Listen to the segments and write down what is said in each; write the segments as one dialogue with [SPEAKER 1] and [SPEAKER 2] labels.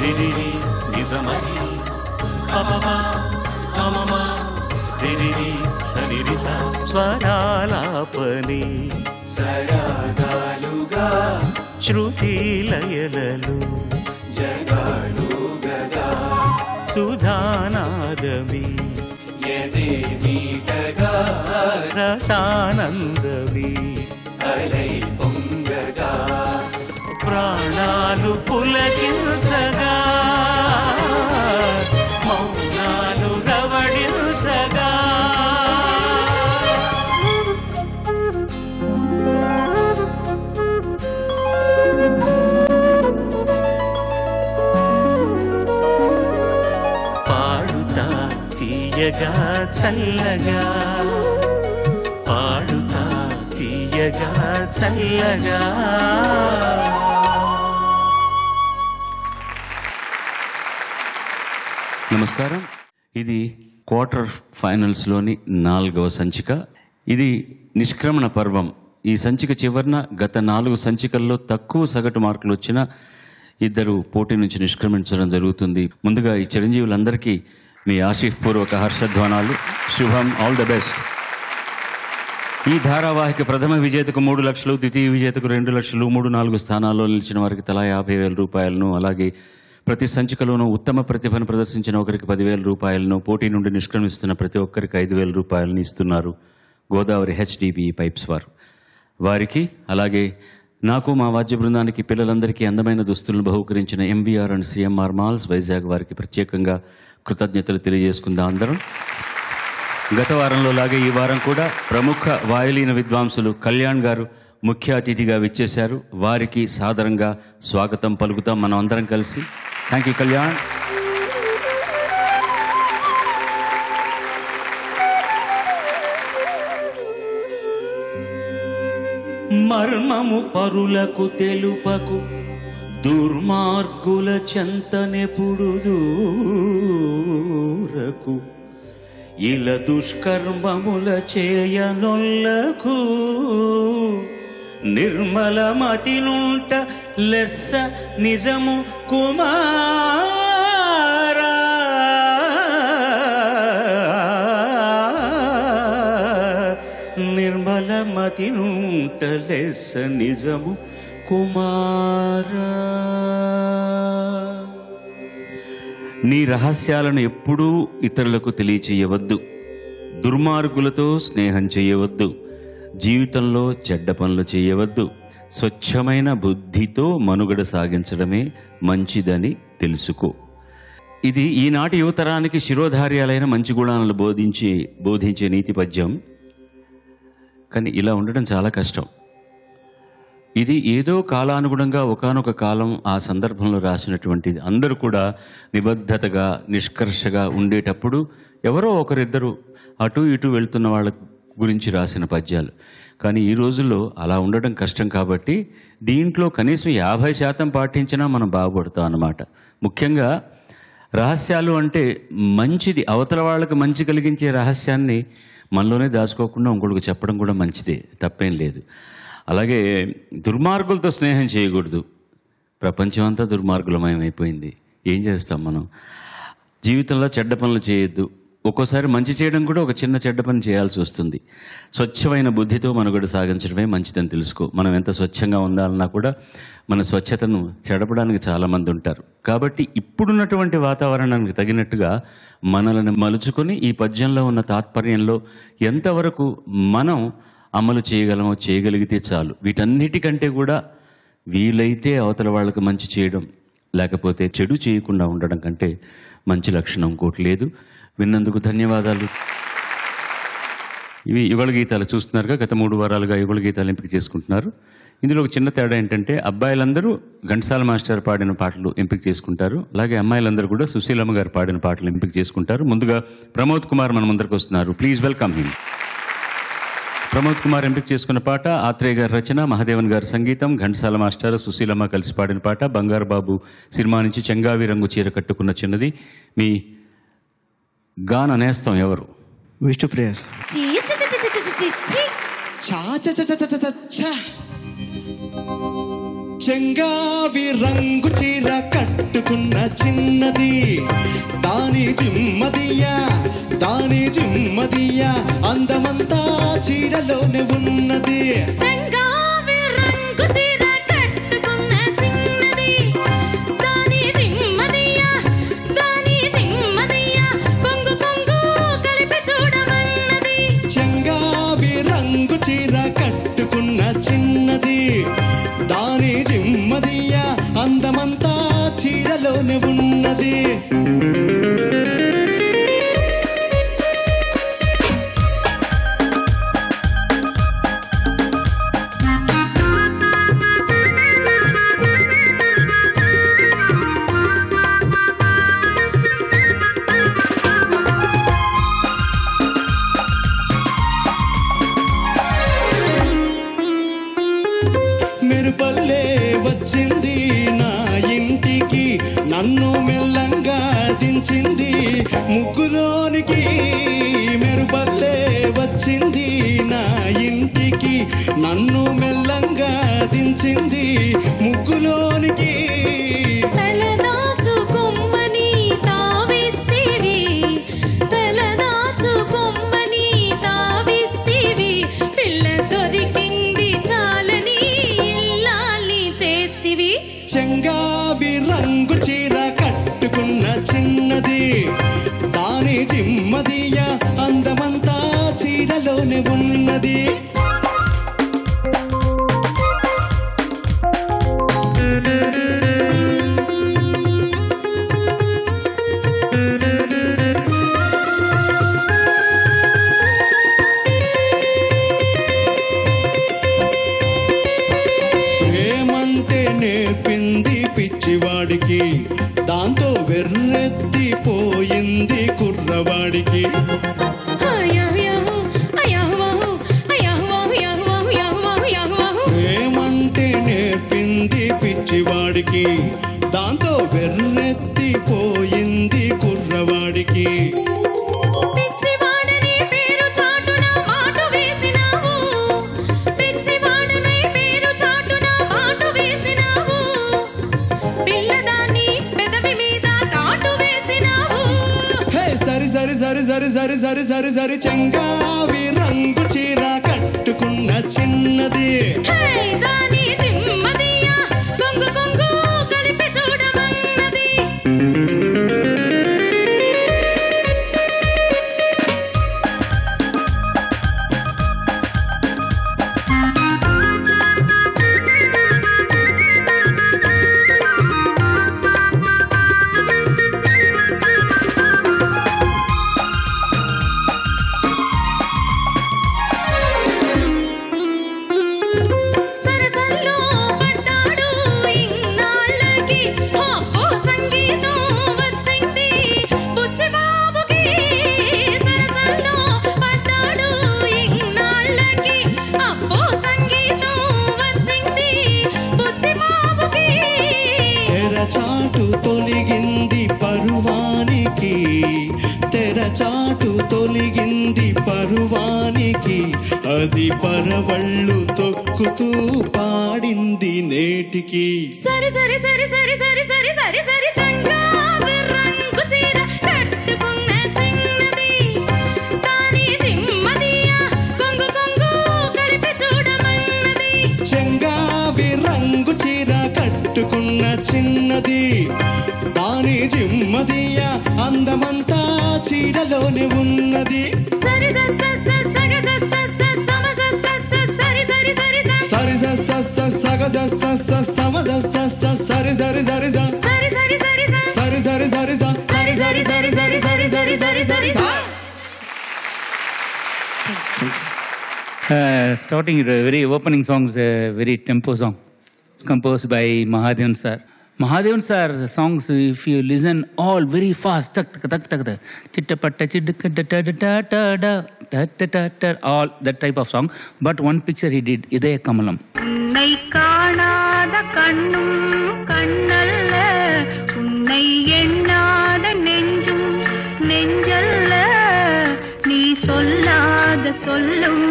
[SPEAKER 1] రిరిరి నిజమని పపమా మమమా రిరిరి సరిరిస స్వరాలాపని సరాగాలుగా శృతి లయలలు జగాలు గగా సుధానాదమి యదే మీటగా రసానందమి అలై పొంగగా ప్రాణాలు పులకించగా మౌనాలు రవడించగా పాడుతా తీయగా చల్లగా పాడుతా తీయగా చల్లగా.
[SPEAKER 2] నమస్కారం. ఇది క్వార్టర్ ఫైనల్స్లోని 4వ సంచిక. ఇది నిష్క్రమణ పర్వం. ఈ సంచిక చివరన గత 4 సంచికల్లో తక్కువ సగటు మార్కులు వచ్చిన ఇద్దరు పోటీ నుంచి నిష్క్రమించడం జరుగుతుంది. ముందుగా ఈ చిరంజీవులందరికీ మీ ఆశీఫ్ పూర్వక హర్షధ్వానాలు. శుభం, ఆల్ ద బెస్ట్. ఈ ధారావాహిక ప్రథమ విజేతకు 3 లక్షలు, ద్వితీయ విజేతకు 2 లక్షలు, 3-4 స్థానాల్లో నిలిచిన వారికి తలా 50,000 రూపాయలను, అలాగే ప్రతి సంచికలోనూ ఉత్తమ ప్రతిభను ప్రదర్శించిన ఒకరికి 10,000 రూపాయలను, పోటీ నుండి నిష్క్రమిస్తున్న ప్రతి ఒక్కరికి 5,000 రూపాయలను ఇస్తున్నారు గోదావరి HDB పైప్స్ వారు. వారికి, అలాగే నాకు, మా వాద్య బృందానికి, పిల్లలందరికీ అందమైన దుస్తులను బహూకరించిన MVR and CMR malls Vizag వారికి ప్రత్యేకంగా కృతజ్ఞతలు తెలియజేసుకుందాం అందరం. గత వారంలో లాగే ఈ వారం కూడా ప్రముఖ వాయులీన విద్వాంసులు కళ్యాణ్ గారు ముఖ్య అతిథిగా విచ్చేశారు. వారికి సాదరంగా స్వాగతం పలుకుతాం మనం అందరం కలిసి. Thank you Kalyan. మర్మము పరులకు తెలుపకు, దుర్మార్గుల చెంతనెప్పుడు దూరకు, ఇల దుష్కర్మముల చేయనొల్లకు, నిర్మలమతి నుంట లెస్స నిజము కుమారా, నిర్మలమతి నుంట లెస్స నిజము కుమారా. నీ రహస్యాలను ఎప్పుడూ ఇతరులకు తెలియచేయవద్దు. దుర్మార్గులతో స్నేహం చేయవద్దు. జీవితంలో చెడ్డ పనులు చేయవద్దు. స్వచ్ఛమైన బుద్ధితో మనుగడ సాగించడమే మంచిదని తెలుసుకో. ఇది ఈనాటి యువతరానికి శిరోధార్యాలైన మంచి గుణాలను బోధించే నీతి పద్యం. కానీ ఇలా ఉండడం చాలా కష్టం. ఇది ఏదో కాలానుగుణంగా ఒకానొక కాలం ఆ సందర్భంలో రాసినటువంటిది. అందరూ కూడా నిబద్ధతగా నిష్కర్షగా ఉండేటప్పుడు ఎవరో ఒకరిద్దరు అటు ఇటు వెళ్తున్న వాళ్ళ గురించి రాసిన పద్యాలు. కానీ ఈ రోజుల్లో అలా ఉండడం కష్టం. కాబట్టి దీంట్లో కనీసం 50% పాటించినా మనం బాగుపడతాం అన్నమాట. ముఖ్యంగా రహస్యాలు అంటే మంచిది, అవతల వాళ్ళకి మంచి కలిగించే రహస్యాన్ని మనలోనే దాచుకోకుండా ఇంకొకరికి చెప్పడం కూడా మంచిదే, తప్పేం లేదు. అలాగే దుర్మార్గులతో స్నేహం చేయకూడదు. ప్రపంచం అంతా దుర్మార్గులమయమైపోయింది. ఏం చేస్తాం మనం? జీవితంలో చెడ్డ పనులు చేయొద్దు. ఒక్కోసారి మంచి చేయడం కూడా ఒక చిన్న చెడ్డ పని చేయాల్సి వస్తుంది. స్వచ్ఛమైన బుద్ధితో మనుగడ సాగించడమే మంచిదని తెలుసుకో. మనం ఎంత స్వచ్ఛంగా ఉండాలన్నా కూడా మన స్వచ్ఛతను చెడపడానికి చాలామంది ఉంటారు. కాబట్టి ఇప్పుడున్నటువంటి వాతావరణానికి తగినట్టుగా మనల్ని మలుచుకొని ఈ పద్యంలో ఉన్న తాత్పర్యంలో ఎంతవరకు మనం అమలు చేయగలమో చేయగలిగితే చాలు. వీటన్నిటికంటే కూడా వీలైతే అవతల వాళ్ళకి మంచి చేయడం, లేకపోతే చెడు చేయకుండా ఉండడం కంటే మంచి లక్షణం ఇంకోటి లేదు. విన్నందుకు ధన్యవాదాలు. ఇవి యుగళ గీతాలు చూస్తున్నారుగా. గత 3 వారాలుగా యుగళ గీతాలు ఎంపిక చేసుకుంటున్నారు. ఇందులో ఒక చిన్న తేడా ఏంటంటే అబ్బాయిలందరూ ఘంటసాల మాస్టర్ పాడిన పాటలు ఎంపిక చేసుకుంటారు. అలాగే అమ్మాయిలందరూ కూడా సుశీలమ్మ గారు పాడిన పాటలు ఎంపిక చేసుకుంటారు. ముందుగా ప్రమోద్ కుమార్ మన ముందరికి వస్తున్నారు. Please welcome him. Pramod Kumar ఎంపిక చేసుకున్న పాట ఆత్రేయ గారి రచన, మహాదేవన్ గారి సంగీతం, ఘంటసాల మాస్టర్ సుశీలమ్మ కలిసి పాడిన పాట బంగారు బాబు సినిమా నుంచి చెంగావి రంగు చీర కట్టుకున్న చిన్నది. మీ గాన నేస్తం ఎవరు?
[SPEAKER 3] విష్ణుప్రియ. చెంగావి రంగు చీర కట్టుకున్న చిన్నది దాని జిమ్మదియా అందమంతా చీరలోనే ఉన్నది.
[SPEAKER 4] చెంగావి రంగు చీర కట్టుకున్న చిన్నది దాని జిమ్మదియా కొంగు కొంగు కలిపి చూడమన్నది.
[SPEAKER 3] చెంగావి రంగు చీర కట్టుకున్న చిన్నది దాని జిమ్మదియా అందమంతా చీరలోనే ఉన్నది. మెరుపల్లే వచ్చింది నా ఇంటికి నన్ను మెల్లంగా దించింది ముగ్గులోనికి. మెరుపల్లే వచ్చింది నా ఇంటికి నన్ను మెల్లంగా దించింది ముగ్గులోనికి.
[SPEAKER 4] తలదాచుకొమ్మని తావిస్తివి పిల్ల దొరికింది చాలని ఇల్లాలి చేస్తివి.
[SPEAKER 3] చెంగావి రంగు చీర కట్టుకున్న చిన్నది దాని జిమ్మదియా అందమంతా చీరలోనే ఉన్నది. ప్రేమంటే నేర్పింది పిచ్చివాడికి దాంతో వెర్రెత్తిపోయింది కుర్రవాడికి. ప్రేమంటే నేర్పింది పిచ్చివాడికి దాంతో వెర్రెత్తిపోయింది కుర్రవాడికి. సరి చెంగావి రంగు చీర కట్టుకున్న చిన్నది
[SPEAKER 4] దాని జిమ్మదియా కొంగు కొంగు కలిపి చూడమన్నది.
[SPEAKER 3] తెరచాటు తొలిగింది పరువానికి అది పరవళ్ళు తొక్కుతూ పాడింది నేటికి.
[SPEAKER 4] సరి సరి సరి సరి సరి సరి సరి సరి చెంగావి రంగు చీర కట్టుకున్న చిన్నది దాని జిమ్మదియా కొంగు కొంగు కలిపి చూడమన్నది.
[SPEAKER 3] చెంగావి రంగు చీర కట్టుకున్న చిన్నది దాని జిమ్మదియా అందమంతా చీరలోనే ఉన్నది.
[SPEAKER 4] సరి సరి సరి సరి సరి
[SPEAKER 5] Starting a very opening song, very tempo song, composed by Mahadevan sir. Mahadevan sir songs, if you listen all very fast, tak tak tak tak tak, chittapatta chidka da da da da da da da da, all that type of song. But one picture he did, Idaya Kamalam.
[SPEAKER 6] உன்னை காணாத கண்ணும் கண்ணல்ல, உன்னை எண்ணாத நெஞ்சும் நெஞ்சல்ல, நீ சொல்லாத சொல்லும்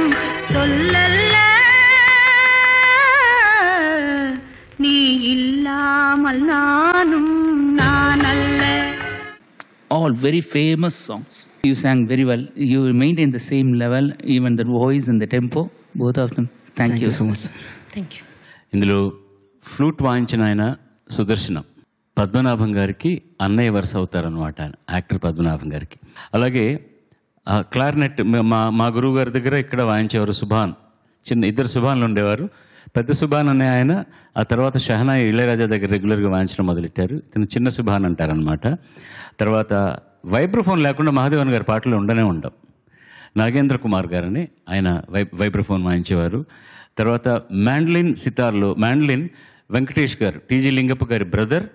[SPEAKER 6] சொல்லல்ல, நீ இல்லாமல் நானும் நானல்ல.
[SPEAKER 5] All very famous songs. You sang very well. You maintained the same level, even the voice and the tempo, both of them. Thank you so much.
[SPEAKER 4] Thank you.
[SPEAKER 2] ఇందులో ఫ్లూట్ వాయించిన ఆయన సుదర్శనం పద్మనాభం గారికి అన్నయ్య వరుస అవుతారనమాట, యాక్టర్ పద్మనాభం గారికి. అలాగే క్లారినెట్ మా గురువు గారి దగ్గర ఇక్కడ వాయించేవారు సుభాన్. ఇద్దరు సుభాన్లు ఉండేవారు. పెద్ద సుభాన్ అనే ఆయన ఆ తర్వాత షహనాయి ఇళయరాజా దగ్గర రెగ్యులర్గా వాయించడం మొదలెట్టారు. ఇతను చిన్న సుభాన్ అంటారనమాట. తర్వాత వైబ్రోఫోన్ లేకుండా మహాదేవన్ గారి పాటలు ఉండనే ఉండవు. నాగేంద్ర కుమార్ గారని ఆయన వైబ్రోఫోన్ వాయించేవారు. తర్వాత మ్యాండ్లిన్ సితార్లో మ్యాండ్లిన్ వెంకటేష్ గారు, టీజీ లింగప్ప గారి బ్రదర్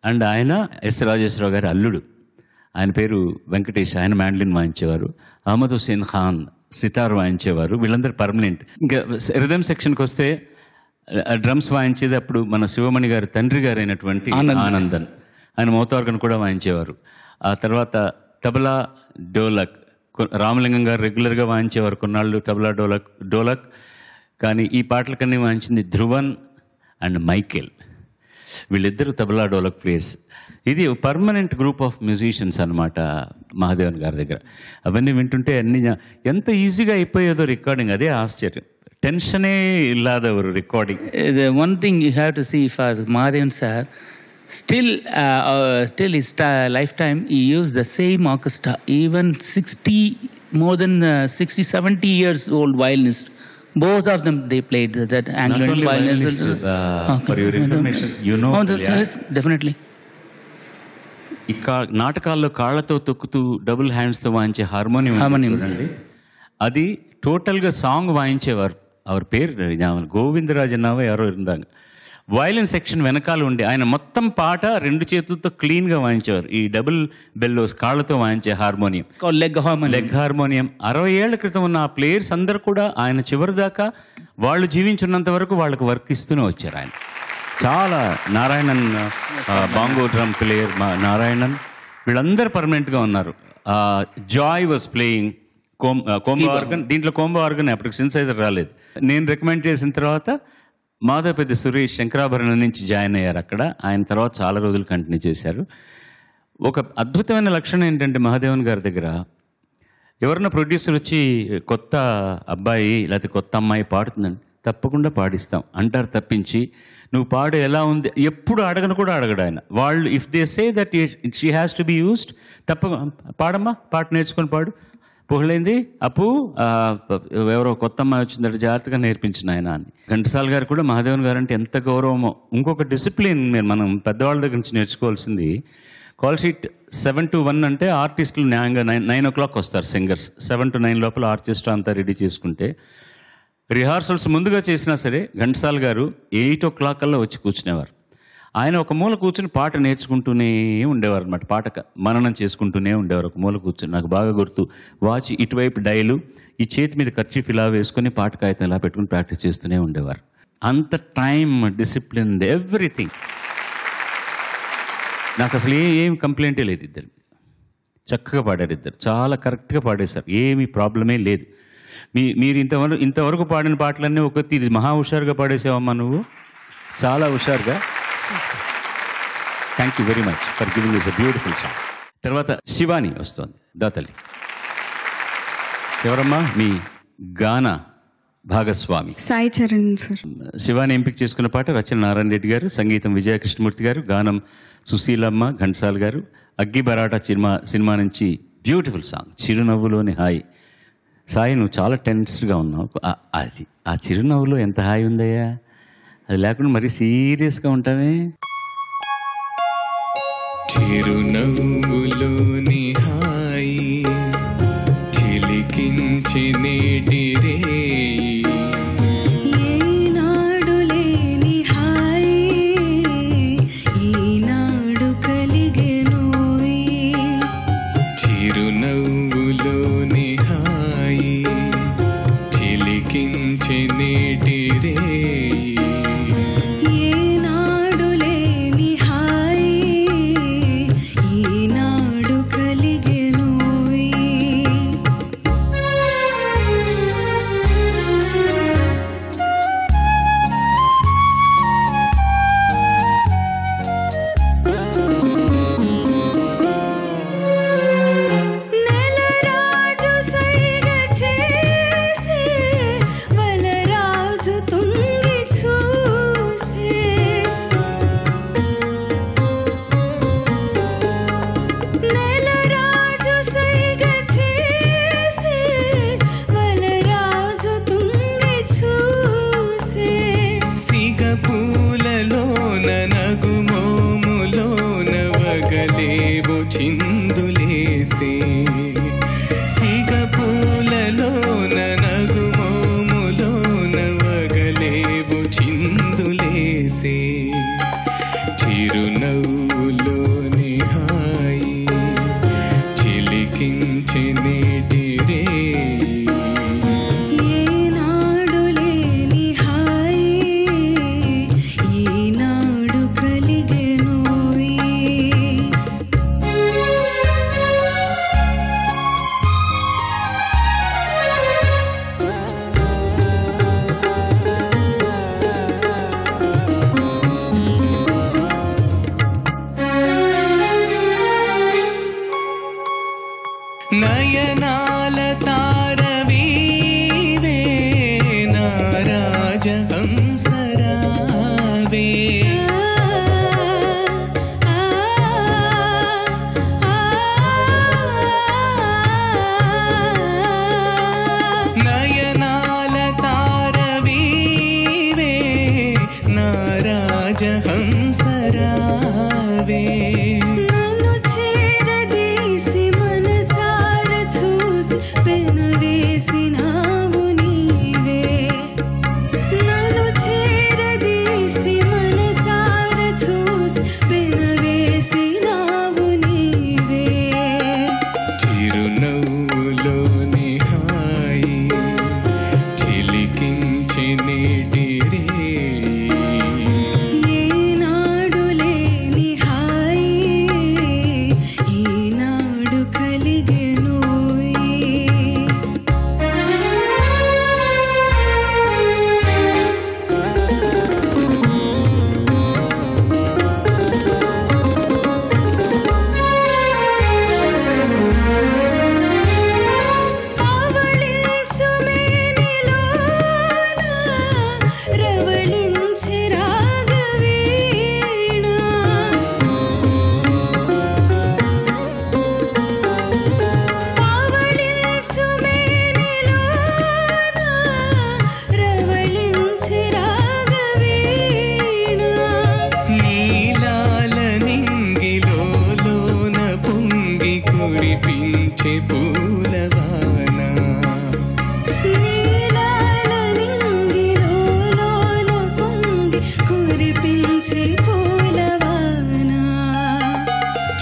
[SPEAKER 2] అండ్ ఆయన ఎస్ రాజేశ్వరరావు గారి అల్లుడు. ఆయన పేరు వెంకటేష్, ఆయన మ్యాండ్లిన్ వాయించేవారు. అహ్మద్ హుస్సేన్ ఖాన్ సితార్ వాయించేవారు. వీళ్ళందరూ పర్మనెంట్. ఇంకా రిథమ్ సెక్షన్కి వస్తే డ్రమ్స్ వాయించేది అప్పుడు మన శివమణి గారి తండ్రి గారు అయినటువంటి ఆనందన్, ఆయన మోతార్గన్ కూడా వాయించేవారు. ఆ తర్వాత తబలా డోలక్ రామలింగం గారు రెగ్యులర్గా వాయించేవారు కొన్నాళ్ళు తబలా డోలక్. కానీ ఈ పాటలకన్నీ వాయించింది ధ్రువన్ అండ్ మైకేల్. వీళ్ళిద్దరూ తబలా డోలక్ ప్లేయర్స్. ఇది పర్మనెంట్ గ్రూప్ ఆఫ్ మ్యూజిషియన్స్ అనమాట మహాదేవన్ గారి దగ్గర. అవన్నీ వింటుంటే అన్ని ఎంత ఈజీగా అయిపోయేదో రికార్డింగ్, అదే ఆశ్చర్యం. టెన్షనే ఇల్లాదవరు recording.
[SPEAKER 5] The one thing you have to see for Mahadevan sir, still his lifetime, he used the same orchestra. Even 60, more than 60, 70 years old violinist. Both of them, they played that Anglian violinist.
[SPEAKER 2] For your information, you know.
[SPEAKER 5] Yes, definitely.
[SPEAKER 2] ఈ నాటకాల్లో కాళ్ళతో తొక్కుతూ double హ్యాండ్స్తో వాయించే harmonium చూడండి, అది టోటల్గా song వాయించేవారు. அவர் பேர் గోవిందరాజన్నావో ఎవరో இருந்தாங்க. వయలిన్ సెక్షన్ వెనకాల ఉండి ఆయన మొత్తం పాట రెండు చేతులతో క్లీన్గా వాయించేవారు. ఈ డబుల్ బెల్లోస్ కాళ్ళతో వాయించే హార్మోనియం, లెగ్ హార్మోనియం. 60 ఏళ్ల క్రితం ఉన్న ఆ ప్లేయర్స్ అందరూ కూడా ఆయన చివరి దాకా వాళ్ళు జీవించున్నంత వరకు వాళ్ళకి వర్క్ ఇస్తూనే వచ్చారు. ఆయన చాలా నారాయణన్ బాంగో డ్రమ్ ప్లేయర్ నారాయణన్, వీళ్ళందరూ పర్మనెంట్గా ఉన్నారు. Joy was playing combo organ. దీంట్లో కోంబో ఆర్గన్ అప్పటికి సిన్సైజర్ రాలేదు. నేను రికమెండ్ చేసిన తర్వాత మాధవపెద్ది సురేష్ శంకరాభరణం నుంచి జాయిన్ అయ్యారు అక్కడ. ఆయన తర్వాత చాలా రోజులు కంటిన్యూ చేశారు. ఒక అద్భుతమైన లక్షణం ఏంటంటే మహాదేవన్ గారి దగ్గర ఎవరన్నా ప్రొడ్యూసర్ వచ్చి కొత్త అబ్బాయి లేకపోతే కొత్త అమ్మాయి పాడుతుందండి, తప్పకుండా పాడిస్తాం అంటారు తప్పించి నువ్వు పాడు ఎలా ఉంది ఎప్పుడు అడగను కూడా అడగడు ఆయన. వాళ్ళు if they say that she has to be used, పాడమ్మా, పాట నేర్చుకొని పాడు, పుహళైంది అప్పు ఎవరో కొత్త అమ్మాయి వచ్చిందంటే జాగ్రత్తగా నేర్పించిన ఆయన అని. ఘంటసాల గారు కూడా మహాదేవన్ గారు అంటే ఎంత గౌరవమో. ఇంకొక డిసిప్లిన్ మనం పెద్దవాళ్ళ దగ్గర నుంచి నేర్చుకోవాల్సింది, కాల్ షీట్ 7 to 1 అంటే ఆర్టిస్టులు న్యాయంగా 9 o'clock వస్తారు సింగర్స్. 7 to 9 లోపల ఆర్కెస్ట్రా అంతా రెడీ చేసుకుంటే, రిహార్సల్స్ ముందుగా చేసినా సరే ఘంటసాల గారు 8 o'clock కల్లా వచ్చి కూర్చునేవారు. ఆయన ఒక మూల కూర్చుని పాట నేర్చుకుంటూనే ఉండేవారు అనమాట. పాట మననం చేసుకుంటూనే ఉండేవారు ఒక మూల కూర్చుని. నాకు బాగా గుర్తు, వాచ్ ఇటువైపు డైలు, ఈ చేతి మీద కర్చీఫ్ ఇలా వేసుకొని పాట కాగితం ఇలా పెట్టుకుని ప్రాక్టీస్ చేస్తూనే ఉండేవారు. అంత టైం, డిసిప్లిన్, ఎవ్రీథింగ్. నాకు అసలు ఏం కంప్లైంటే లేదు. ఇద్దరు చక్కగా పాడారు, ఇద్దరు చాలా కరెక్ట్గా పాడేశారు, ఏమీ ప్రాబ్లమే లేదు. మీరు ఇంతవరకు పాడిన పాటలన్నీ ఇది మహా హుషారుగా పాడేసావమ్మా నువ్వు, చాలా హుషారుగా. Thank you very much for giving this a beautiful song. తర్వాత శివాని వస్తుంది, దాతల్లి. ఎవరమ్మా మీ గాన భాగస్వామి?
[SPEAKER 7] సాయి చరణ్ సార్.
[SPEAKER 2] శివాని ఎంపిక చేసుకున్న పాట రచన నారాయణ రెడ్డి గారు, సంగీతం విజయ కృష్ణమూర్తి గారు, గానం సుశీలమ్మ ఘంటసాల గారు. అగ్గి బరాటా సినిమా నుంచి బ్యూటిఫుల్ సాంగ్ చిరునవ్వులోని హాయి. సాయి, నువ్వు చాలా టెన్స్డ్గా ఉన్నావు, అది ఆ చిరునవ్వులో ఎంత హాయి ఉందయ్యా, అది లేకుండా మరీ సీరియస్గా ఉంటావే.
[SPEAKER 8] చిరునవ్వులోని హాయి చిలికించి నేటి రేయి,
[SPEAKER 7] ఏనాడు లేని హాయి ఈనాడు కలిగెనోయి.
[SPEAKER 8] చిరునవ్వులోని హాయి చిలికించి నేటి రేయి,
[SPEAKER 7] ఏనాడు లేని హాయి ఈనాడు
[SPEAKER 8] వగలేవు చిందులేసే సిగపూలలోన నగుమోములోన వగలేవు చిందులేసే చిరునవ్వులోని హాయి చిలికించి నేటి రేయి
[SPEAKER 7] ఏనాడు లేని హాయి ఈనాడు కలిగెనోయి.
[SPEAKER 8] నయనాల తారవీవే నారాజహంసరావే నయనాల తారవీవే నారాజహంసరావే
[SPEAKER 7] నన్ను చేరదీసి మనసార చూసి పెనవేసినావు నీవే. నన్ను చేరదీసి మనసార చూసి పెనవేసినావు నీవే.
[SPEAKER 8] చిరునవ్వులోని హాయి చిలికించి నేటి రేయి
[SPEAKER 7] ఏనాడు లేని హాయి ఈనాడు కలిగెనోయి. ఆవళించు మేనిలోన రవళించి రాగవీణ. ఆవళించు మేనిలోన రవళించి రాగవీణ.
[SPEAKER 8] నీలాల నింగిలోన పొంగి కురిపించే పూలవాన
[SPEAKER 7] నీలాల నింగిలోన పొంగి కురిపించే పూలవాన.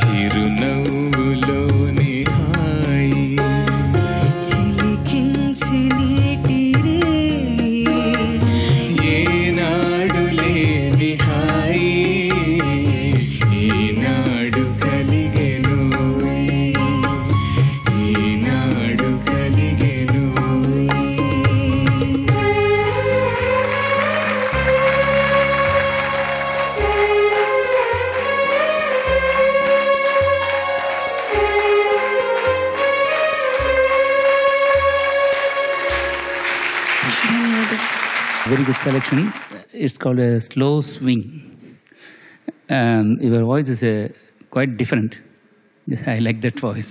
[SPEAKER 8] చిరునవ్వులోని హాయి
[SPEAKER 7] చిలికించి నీటి రేయి
[SPEAKER 8] ఏనాడు లేని హాయి ఈనాడు కలిగెనోయి ఈనాడు కలిగెనోయి.
[SPEAKER 5] Very good selection. It's called a slow swing. Your voice is quite different. I like that voice.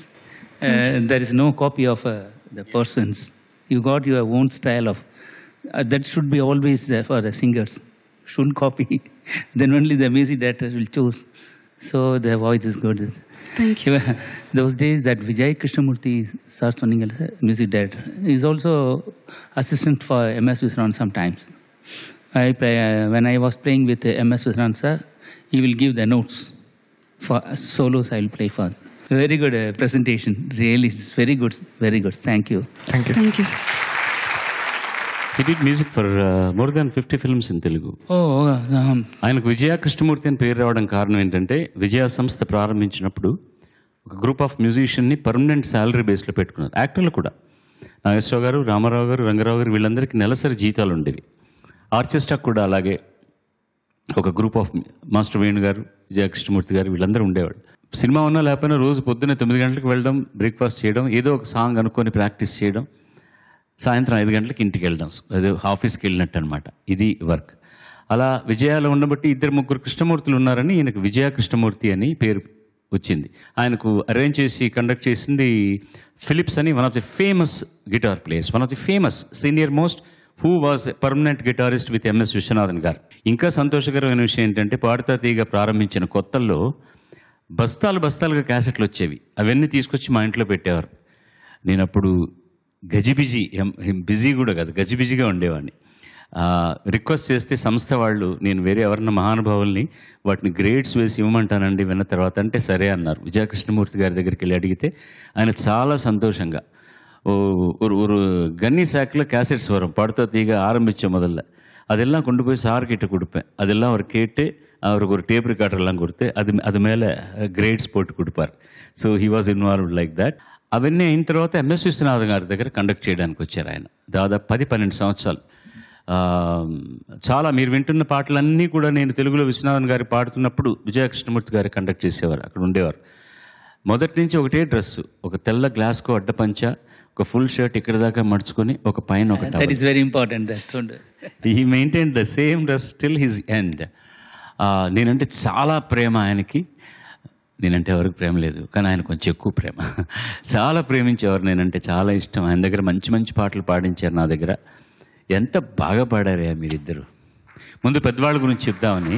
[SPEAKER 5] There is no copy of the person's. You got your own style of. That should be always for the singers. Shouldn't copy. Then only the music director will choose. So the voice is good.
[SPEAKER 7] Thank you.
[SPEAKER 5] Those days that Vijay Krishnamurthy Saraswaningal, music director, is also assistant for MS Viswan sometimes. When I was playing with MS Viswan sir, he will give the notes for solos. I will play for. Very good presentation. Really, it's very good. Very good. Thank you.
[SPEAKER 7] Thank you, sir.
[SPEAKER 2] He did music for more than 50 films in Telugu. ఆయనకు విజయ కృష్ణమూర్తి అని పేరు రావడం కారణం ఏంటంటే విజయ సంస్థ ప్రారంభించినప్పుడు ఒక group of మ్యూజిషియన్ని permanent salary బేస్లో పెట్టుకున్నారు. యాక్టర్లు కూడా నాగేశ్వరరావు గారు, రామారావు గారు, రంగారావు గారు వీళ్ళందరికీ నెలసరి జీతాలు ఉండేవి. ఆర్కెస్ట్రాకు కూడా అలాగే ఒక గ్రూప్ ఆఫ్ మాస్టర్ వేణు గారు, విజయ కృష్ణమూర్తి గారు వీళ్ళందరూ ఉండేవాడు. సినిమా ఉన్నా లేకపోయినా రోజు పొద్దున్నే 9 గంటలకు వెళ్ళడం, బ్రేక్ఫాస్ట్ చేయడం, ఏదో ఒక సాంగ్ అనుకొని ప్రాక్టీస్ చేయడం, సాయంత్రం 5 గంటలకు ఇంటికి వెళ్ళడం, అదే ఆఫీస్కి వెళ్ళినట్టు అనమాట. ఇది వర్క్. అలా విజయాలో ఉండబట్టి 2-3 కృష్ణమూర్తులు ఉన్నారని ఈయనకు విజయ కృష్ణమూర్తి అని పేరు వచ్చింది. ఆయనకు అరేంజ్ చేసి కండక్ట్ చేసింది ఫిలిప్స్ అని one of the famous guitar players, one of the famous senior most who was permanent guitarist with MS Viswanathan గారు. ఇంకా సంతోషకరమైన విషయం ఏంటంటే పాడుతా తీగ ప్రారంభించిన కొత్తల్లో బస్తాలు బస్తాలుగా క్యాసెట్లు వచ్చేవి. అవన్నీ తీసుకొచ్చి మా ఇంట్లో పెట్టేవారు. నేను అప్పుడు గజిబిజి, బిజీ కూడా కాదు, గజిబిజిగా ఉండేవాడిని. రిక్వెస్ట్ చేస్తే సంస్థ వాళ్ళు, నేను వేరే ఎవరన్నా మహానుభావుల్ని వాటిని గ్రేడ్స్ వేసి ఇవ్వమంటానండి విన్న తర్వాత, అంటే సరే అన్నారు. విజయకృష్ణమూర్తి గారి దగ్గరికి వెళ్ళి అడిగితే ఆయన చాలా సంతోషంగా ஒரு கன்னி சாக்கில் கேசட்ஸ் வரும், படுத்த தீக ஆரம்பித்த முதல்ல அதெல்லாம் கொண்டு போய் சார்கிட்ட கொடுப்பேன். அதெல்லாம் அவர் கேட்டு அவருக்கு ஒரு டேப் ரெக்கார்டர்லாம் கொடுத்து அது மேலே గ్రేడ్స్ పోட்டு கொடுப்பார். So he was involved like that. అవన్నీ అయిన తర్వాత ఎంఎస్ విశ్వనాథన్ గారి దగ్గర కండక్ట్ చేయడానికి వచ్చారు ఆయన. దాదాపు 10-12 సంవత్సరాలు. చాలా మీరు వింటున్న పాటలన్నీ కూడా నేను తెలుగులో విశ్వనాథన్ గారి పాడుతున్నప్పుడు విజయకృష్ణమూర్తి గారు కండక్ట్ చేసేవారు, అక్కడ ఉండేవారు. మొదటి నుంచి ఒకటే డ్రెస్సు, ఒక తెల్ల గ్లాస్కో అడ్డపంచ, ఒక ఫుల్ షర్ట్ ఇక్కడ దాకా మడుచుకొని, ఒక పైన ఒక
[SPEAKER 5] that is very important.
[SPEAKER 2] He maintain the same dress till his end. నేనంటే చాలా ప్రేమ ఆయనకి. నేనంటే ఎవరికి ప్రేమ లేదు, కానీ ఆయన కొంచెం ఎక్కువ ప్రేమ. చాలా ప్రేమించేవారు, నేనంటే చాలా ఇష్టం. ఆయన దగ్గర మంచి మంచి పాటలు పాడించారు నా దగ్గర. ఎంత బాగా పాడారే మీరిద్దరు. ముందు పెద్దవాళ్ళ గురించి చెప్దామని.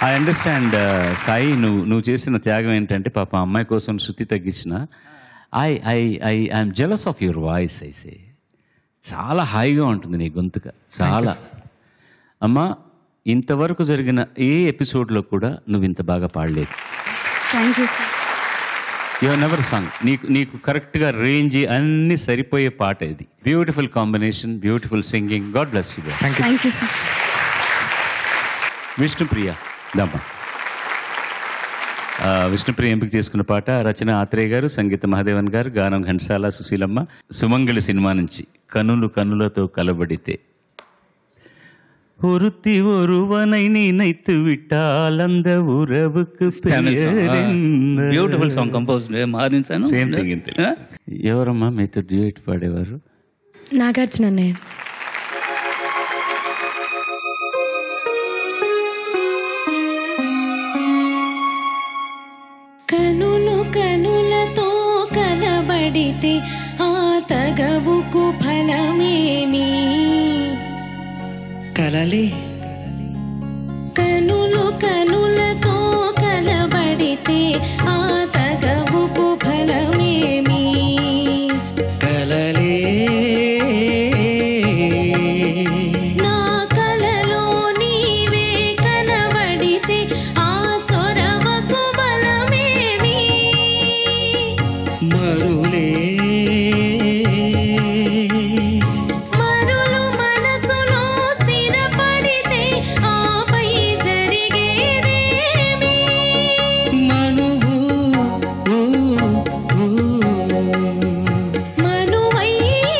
[SPEAKER 2] ఐ అండర్స్టాండ్ సాయి, నువ్వు చేసిన త్యాగం ఏంటంటే పాప అమ్మాయి కోసం శృతి తగ్గించిన. I'm jealous of your voice. ఐసే చాలా హాయిగా ఉంటుంది నీ గొంతుక, చాలా. అమ్మా, ఇంతవరకు జరిగిన ఏ ఎపిసోడ్లో కూడా నువ్వు ఇంత బాగా పాడలేదు.
[SPEAKER 7] Thank you sir.
[SPEAKER 2] You never song. నీకు కరెక్ట్గా రేంజ్ అన్నీ సరిపోయే పాట ఇది. Beautiful combination, beautiful singing. God bless you.
[SPEAKER 7] Thank you sir.
[SPEAKER 2] Vishnupriya దమ్మ. విష్ణుప్రియ ఎంపిక చేసుకున్న పాట రచన ఆత్రేయ గారు, సంగీత మహాదేవన్ గారు, గానం ఘంటసాల, సుశీలమ్మ. సుమంగళి సినిమా నుంచి కనులు కనులతో కలబడితే. ஒருத்தி ஒருவனை நினைத்து விட்டால் அந்த உறவுக்கு
[SPEAKER 5] beautiful song compose Mahadevan sir.
[SPEAKER 2] Same thing. ఎవరమ్మా మీతో డ్యూయట్ పాడేవారు?
[SPEAKER 4] నాగార్జున అన్నయ్య.
[SPEAKER 7] కనులు కనులతో కలబడితే ఆ తగవుకు ఫలమేమి?
[SPEAKER 3] కలలే
[SPEAKER 7] కనులు కనులతో కలబడితే ఆ తగవుకు ఫలమేమి?
[SPEAKER 3] కలలే
[SPEAKER 7] నా కలలో నీవే కనబడితే ఆ చొరవకు బలమేమి?
[SPEAKER 3] మరులే
[SPEAKER 7] మరులు మనసులో స్థిరపడితే ఆపై జరిగేదేమి?
[SPEAKER 3] మనువు
[SPEAKER 7] మనువై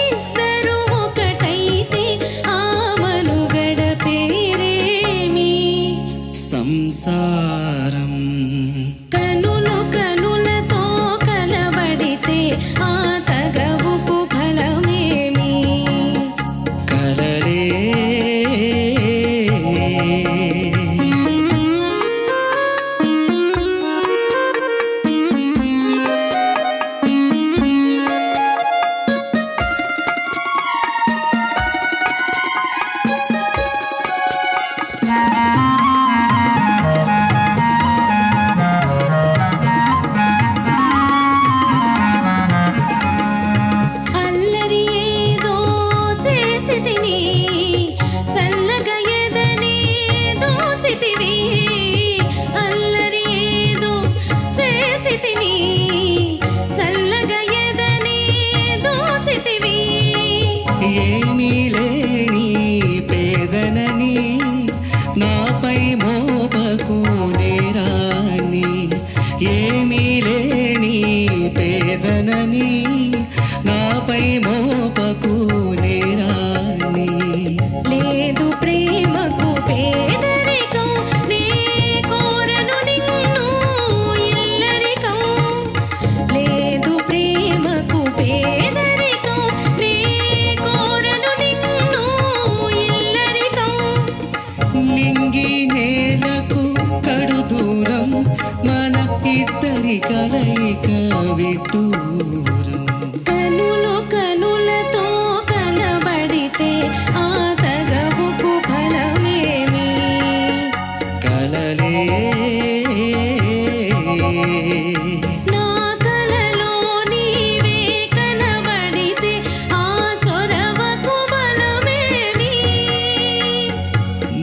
[SPEAKER 7] ఇద్దరు ఒకటైతే ఆ మనుగడ పేరేమి?
[SPEAKER 3] సంసారం.
[SPEAKER 7] కనులు కనులతో కలబడితే ఆ తగవుకు ఫలమేమి?
[SPEAKER 3] కలలే
[SPEAKER 7] అల్లరి ఏదో చేసి తిని చల్లగా ఎదని దోచితివి. అల్లరి ఏదో చేసి తిని చల్లగా ఎదని దోచితివి.
[SPEAKER 3] ఏమీ లేని పేదనని నాపై మోపకు నేరాన్ని. ఏమీ లేని పేదనని నాపై మోపకు నేరాన్ని.
[SPEAKER 7] లేదు ప్రేమకు పేదరికం, నే కోరను నిన్ను ఇల్లరికం. లేదు ప్రేమకు పేదరికం, నే కోరను నిన్ను ఇల్లరికం.
[SPEAKER 3] నింగి నేలకు కడు దూరం, మన ఇద్దరి కలయిక విడ్డూరం.
[SPEAKER 7] కనులు కనులతో కలబడితే ఆ తగవుకు ఫలమేమి?
[SPEAKER 3] కలలే
[SPEAKER 7] నా కలలో నీవే కనబడితే ఆ చొరవకు బలమేమి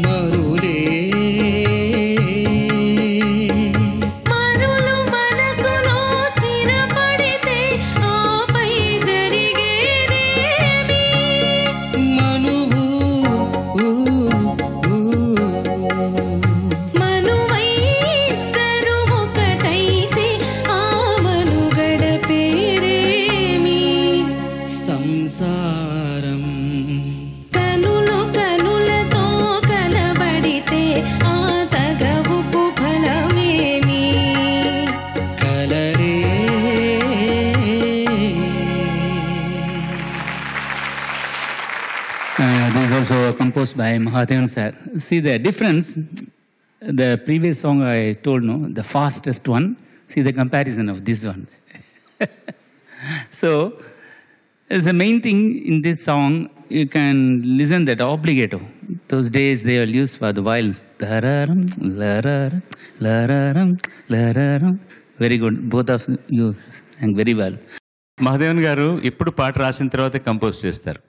[SPEAKER 3] మరులే
[SPEAKER 7] మరులు మనసులో స్థిరపడితే ఆపై జరిగేదేమి
[SPEAKER 3] మనువు
[SPEAKER 7] మనువై ఇద్దరు ఒకటైతే ఆ మనుగడ పేరేమి
[SPEAKER 3] సంసారం
[SPEAKER 7] కనులు కనులతో కనబడితే ఆ తగవుకు ఫలమేమి
[SPEAKER 3] కలరే
[SPEAKER 5] This is also composed by Mahadevan sir. See the difference. The previous song I told, no, the fastest one. See the comparison of this one. So, as the main thing in this song, you can listen that obligato. Those days they will use for the violins. Lararam, lararam, lararam, lararam. Very good. Both of you sang very well.
[SPEAKER 2] Mahadevan గారు ఎప్పుడు పాట రాసిన తర్వాత compose చేస్తారు.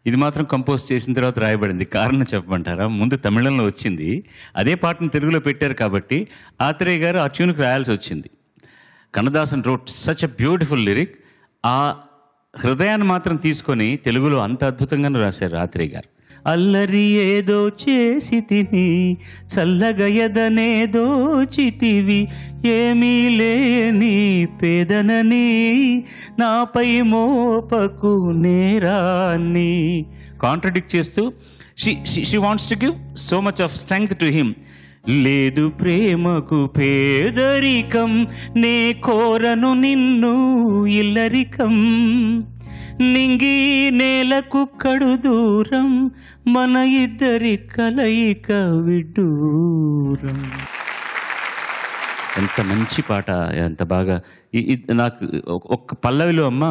[SPEAKER 2] ఇది మాత్రం compose చేసిన తర్వాత రాయబడింది. కారణం చెప్పమంటారా? ముందు తమిళంలో వచ్చింది, అదే పాటను తెలుగులో పెట్టారు కాబట్టి ఆత్రేయ గారు ఆ ట్యూన్కి రాయాల్సి వచ్చింది. Kannadasan wrote such a beautiful lyric. ఆ హృదయాన్ని మాత్రం తీసుకొని తెలుగులో అంత అద్భుతంగానే రాశారు ఆత్రేయ గారు. అల్లరి ఏదో చేసి తిని చల్లగయదనేదో చితివి ఏమీ లేని పేదనని నాపై మోపకు నేరాన్ని కాంట్రడిక్ట్ చేస్తూ she wants to give so much of strength to him. లేదు ప్రేమకు పేదరికం, నే కోరను నిన్ను ఇల్లరికం, నింగి నేలకు కడు దూరం, మన ఇద్దరి కలయిక విడ్డూరం. ఎంత మంచి పాట, ఎంత బాగా. నాకు ఒక్క పల్లవిలో అమ్మ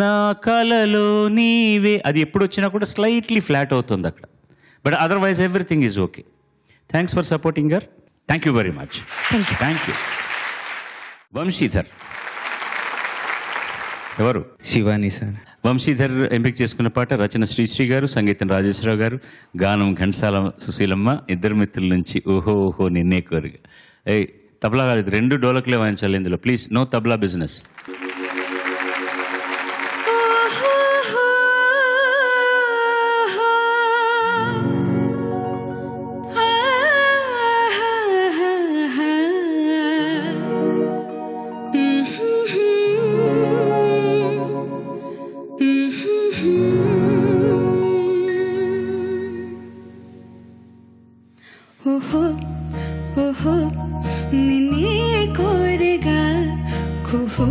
[SPEAKER 2] నా కలలో నీవే, అది ఎప్పుడు వచ్చినా కూడా స్లైట్లీ ఫ్లాట్ అవుతుంది అక్కడ, but otherwise everything is okay. Thanks for supporting her. Thank you very much. Thank you. Vamshidhar ఎవరు?
[SPEAKER 9] శివాని సార్.
[SPEAKER 2] వంశీధర్ ఎంపిక చేసుకున్న పాట రచన శ్రీశ్రీ గారు, సంగీతం రాజేశ్వరరావు గారు, గానం ఘంటసాల సుశీలమ్మ. ఇద్దరు మిత్రుల నుంచి ఓహో ఓహో నిన్నే కోరిగా. తబలా కాదు, 2 డోలకులే వాయించాలి ఇందులో. Please, no tabla business.
[SPEAKER 7] ఓహో ఓహో నిన్నే కోరగా కుహు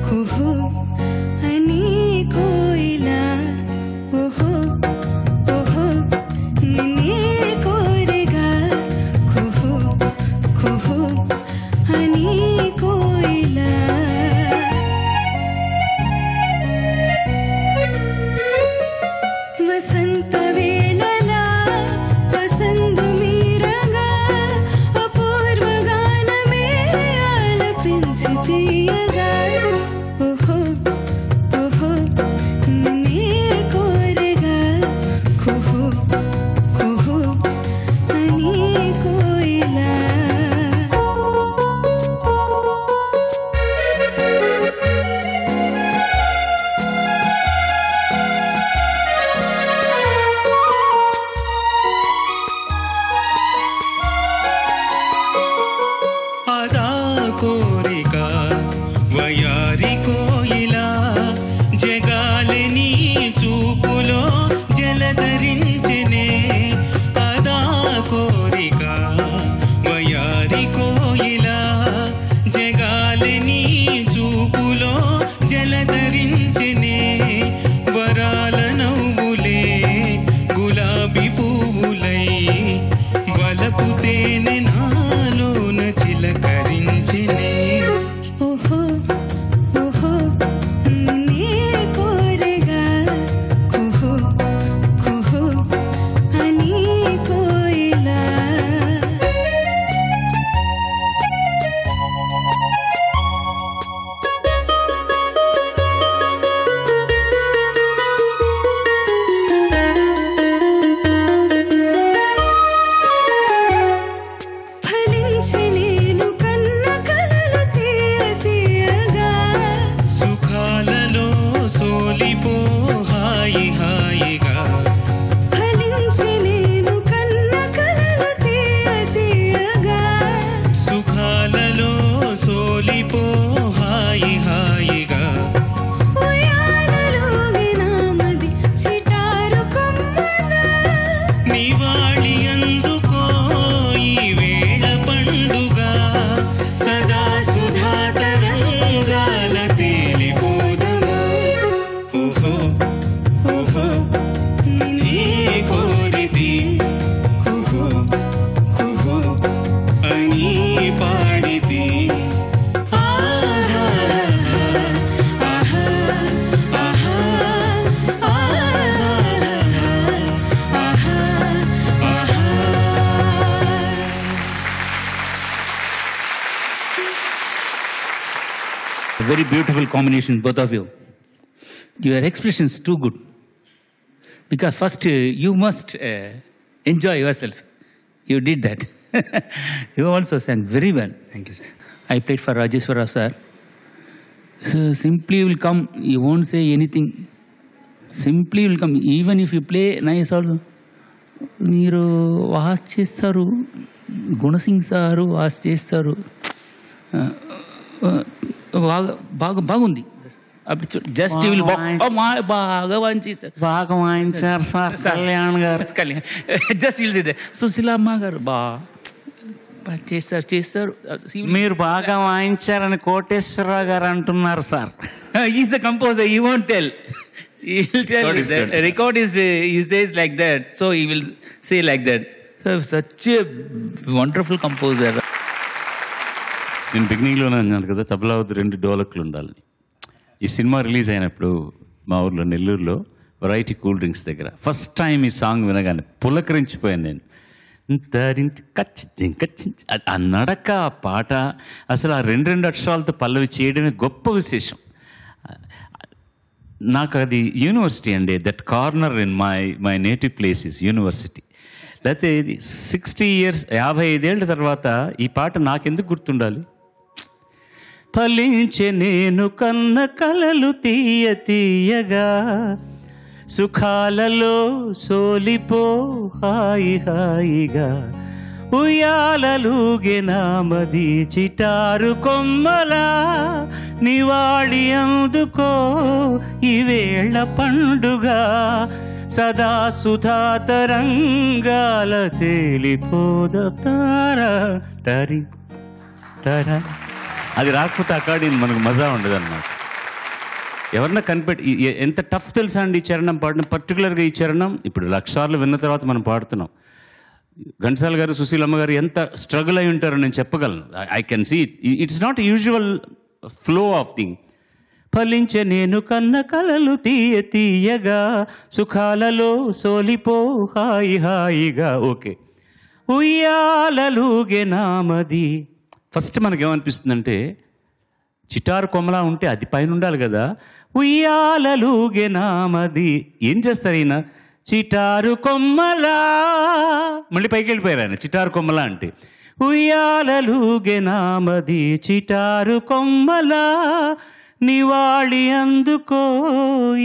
[SPEAKER 7] కుహు అని కోయిలా. ఓహో ఓహో నిన్నే కోరగా కుహు కుహు అని కోయిలా. వసంత వేళలా వసంత మీరగా అపూర్వ గానమే ఆలపించి తీయగా. ఓహో ఓహో నిన్నే కోరగా కుహు కుహు అని కోయిలా.
[SPEAKER 3] అదా కోరిక వయారి కోయిలా, జగాలని చూపులో జలధరించెనే. అదా కోరిక వయారి కోయిలా, జగాలని చూపులో జలధరించెనే. వరాల నవ్వులే గులాబీ పువ్వులై వలపు తేనె నాలోన చిలకరించెనే.
[SPEAKER 5] Very beautiful combination, both of you. Your expression is too good. Because first you must enjoy yourself. You did that. You also sang very well.
[SPEAKER 9] Thank you, sir.
[SPEAKER 5] I played for Rajeshwara sir. So simply you will come. You won't say anything. Simply you will come. Even if you play nice also. మీరు watch చేస్తారు, గుణసింగ్ sir watch చేస్తారు, బాగుంది. అప్పుడు just will బాగా వాయించారు,
[SPEAKER 1] బాగా వాయించారు sir Kalyan గారు.
[SPEAKER 5] Just will Susheelamma గారు చేస్తారు.
[SPEAKER 1] మీరు బాగా వాయించారని కోటేశ్వరరావు గారు అంటున్నారు sir.
[SPEAKER 5] Is the composer, you won't tell. He'll tell you that record is he says like that, so he will say like that. So such a wonderful composer.
[SPEAKER 2] నేను బిగినింగ్లోనే అన్నాను కదా, తబలా వద్దు 2 డోలక్లు ఉండాలని. ఈ సినిమా రిలీజ్ అయినప్పుడు మా ఊర్లో నెల్లూరులో వెరైటీ కూల్ డ్రింక్స్ దగ్గర ఫస్ట్ టైం ఈ సాంగ్ వినగానే పులకరించిపోయాను నేను. ఆ నడక, ఆ పాట, అసలు ఆ 2 అక్షరాలతో పల్లవి చేయడమే గొప్ప విశేషం. నాకు అది యూనివర్సిటీ అండి. That corner in my native place is university. లేకపోతే 60 years 55 ఏళ్ళ తర్వాత ఈ పాట నాకెందుకు గుర్తుండాలి? ఫలించే నేను కన్న కలలు తీయ తీయగా, సుఖాలలో సోలిపో హాయి హాయిగా, ఉయ్యాలలుగే నామది చిటారు కొమ్మలా, నివాళి అందుకో ఈవేళ పండుగ, సదా సుధా తరంగాల తేలిపోదారా టరి టరా. అది రాకపోతే అకార్డియన్ మనకు మజా ఉండదు అన్నమాట. ఎవరన్నా కనిపెట్టి ఎంత టఫ్ తెలుసా అండి ఈ చరణం పాడడం, పర్టికులర్గా ఈ చరణం. ఇప్పుడు 1,00,000 సార్లు విన్న తర్వాత మనం పాడుతున్నాం. ఘంటసాల గారు, సుశీలమ్మ గారు ఎంత స్ట్రగుల్ అయి ఉంటారో నేను చెప్పగలను. I can see it's not usual flow of thing. ఫలించే నేను కన్న కలలు తీయ తీయగా, సుఖాలలో సోలిపో హాయి హాయిగా. ఓకే, ఉయ్యాలలుగే నామది. ఫస్ట్ మనకేమనిపిస్తుందంటే చిటారు కొమ్మలా ఉంటే అది పైన ఉండాలి కదా. ఉయ్యాలలుగే నామది. ఏం చేస్తారు ఈయన? చిటారు కొమ్మలా, మళ్ళీ పైకి వెళ్ళిపోయారు ఆయన. చిటారు కొమ్మలా అంటే ఉయ్యాలలుగే నామది, చిటారు కొమ్మలా, నివాళి అందుకో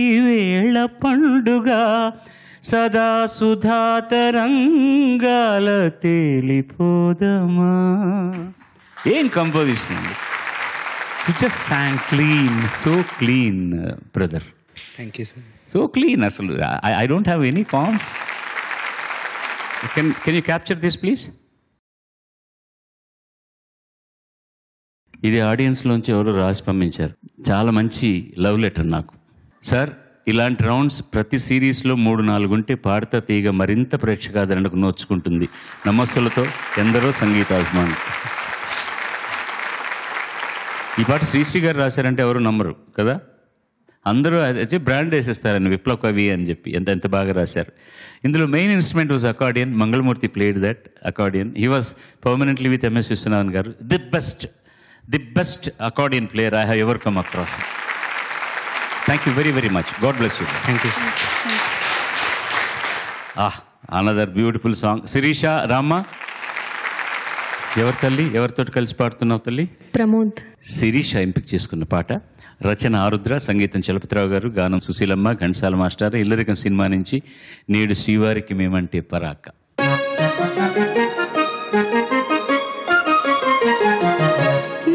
[SPEAKER 2] ఈవేళ పండుగ, సదా సుధా తరంగాల తేలిపోదమా. ఏం కంపోజిషన్ అండి! You just song clean, so clean brother.
[SPEAKER 9] Thank you sir.
[SPEAKER 2] So clean. అసలు I don't have any forms. Can you capture this please? ఇది ఆడియన్స్లోంచి ఎవరో రాసి పంపించారు. చాలా మంచి లవ్ లెటర్ నాకు. సార్, ఇలాంటి రౌండ్స్ ప్రతి సిరీస్లో 3-4 ఉంటే పాడతా తీగ మరింత ప్రేక్షకాదరణకు నోచుకుంటుంది. నమస్సులతో ఎందరో సంగీతాభిమానులు. ఈ పాట శ్రీశ్రీ గారు రాశారంటే ఎవరు నమ్మరు కదా. అందరూ అయితే బ్రాండ్ వేసేస్తారని, విప్లవ కవి అని చెప్పి. ఎంత బాగా రాశారు. ఇందులో main instrument was accordion. Mangalamurthy played that accordion. He was permanently with MS Viswanathan garu. The best accordion player I have ever come across. Thank you very very much. God bless you.
[SPEAKER 9] Thank you sir.
[SPEAKER 2] Another beautiful song. Sirisha, రామ్మ, ఎవరి తల్లి, ఎవరితో కలిసి పాడుతున్నావు తల్లి?
[SPEAKER 7] ప్రమోద్.
[SPEAKER 2] శిరీష ఎంపిక చేసుకున్న పాట. రచన ఆరుద్ర, సంగీతం చలపతిరావు గారు, గానం సుశీలమ్మ, ఘంటసాల మాస్టర్. ఇల్లరికం సినిమా నుంచి నేడు శ్రీవారికి మేమంటే పరాక.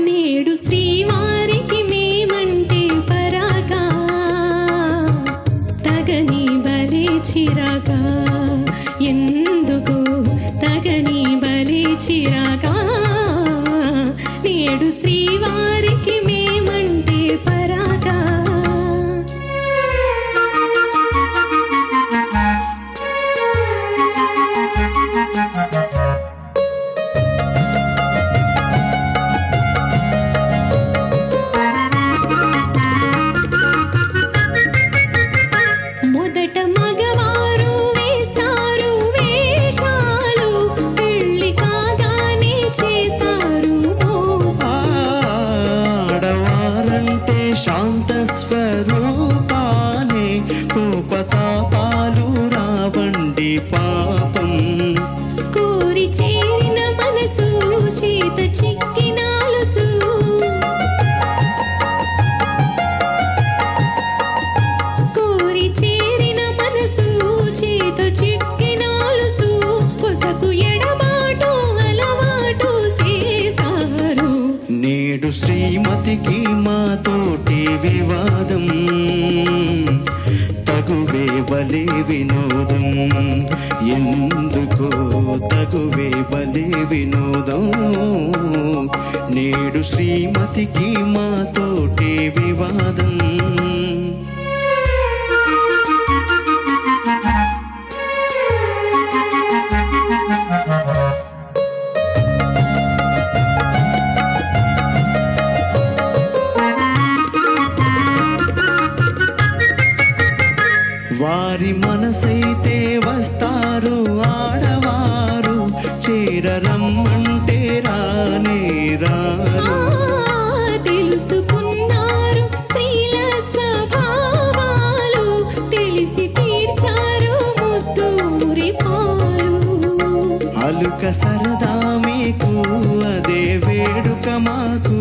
[SPEAKER 7] నేడు శ్రీవారికి మేమంటే పరాక, తగని బలే చిరాక, ఎందుకు తగని బలే చిరాక, నేడు శ్రీవారికి మేమంటే పరాక. మొదట మగవారు వేస్తారు వేషాలు, పెళ్లి కాగానే చేస్తారు మోసాలు.
[SPEAKER 8] శాంత స్వరూపాలే కోపతాపాలు రావండి పాపం.
[SPEAKER 7] కోరి చేరిన మనసు చేత చిక్కినాలుసు కోరి చేరిన మనసు చేత చిక్కినాలుసు కొసకు ఎడబాటు అలవాటు చేస్తారు.
[SPEAKER 8] నేడు శ్రీమతికి మాతోటి వివాదం తగువే బలే వినోదం. ఎందుకో తగువే బలే వినోదం. నేడు శ్రీమతికి మాతోటి వివాదం. వారి మనసైతే వస్తారు ఆడవారు, చేరరమ్మంటే రానే రారు.
[SPEAKER 7] తెలుసుకున్నారు స్త్రీల స్వభావాలు, తెలిసి తీర్చారు ముద్దూరి పాలు.
[SPEAKER 8] అలుక సరదా మీకు అదే వేడుక మాకు.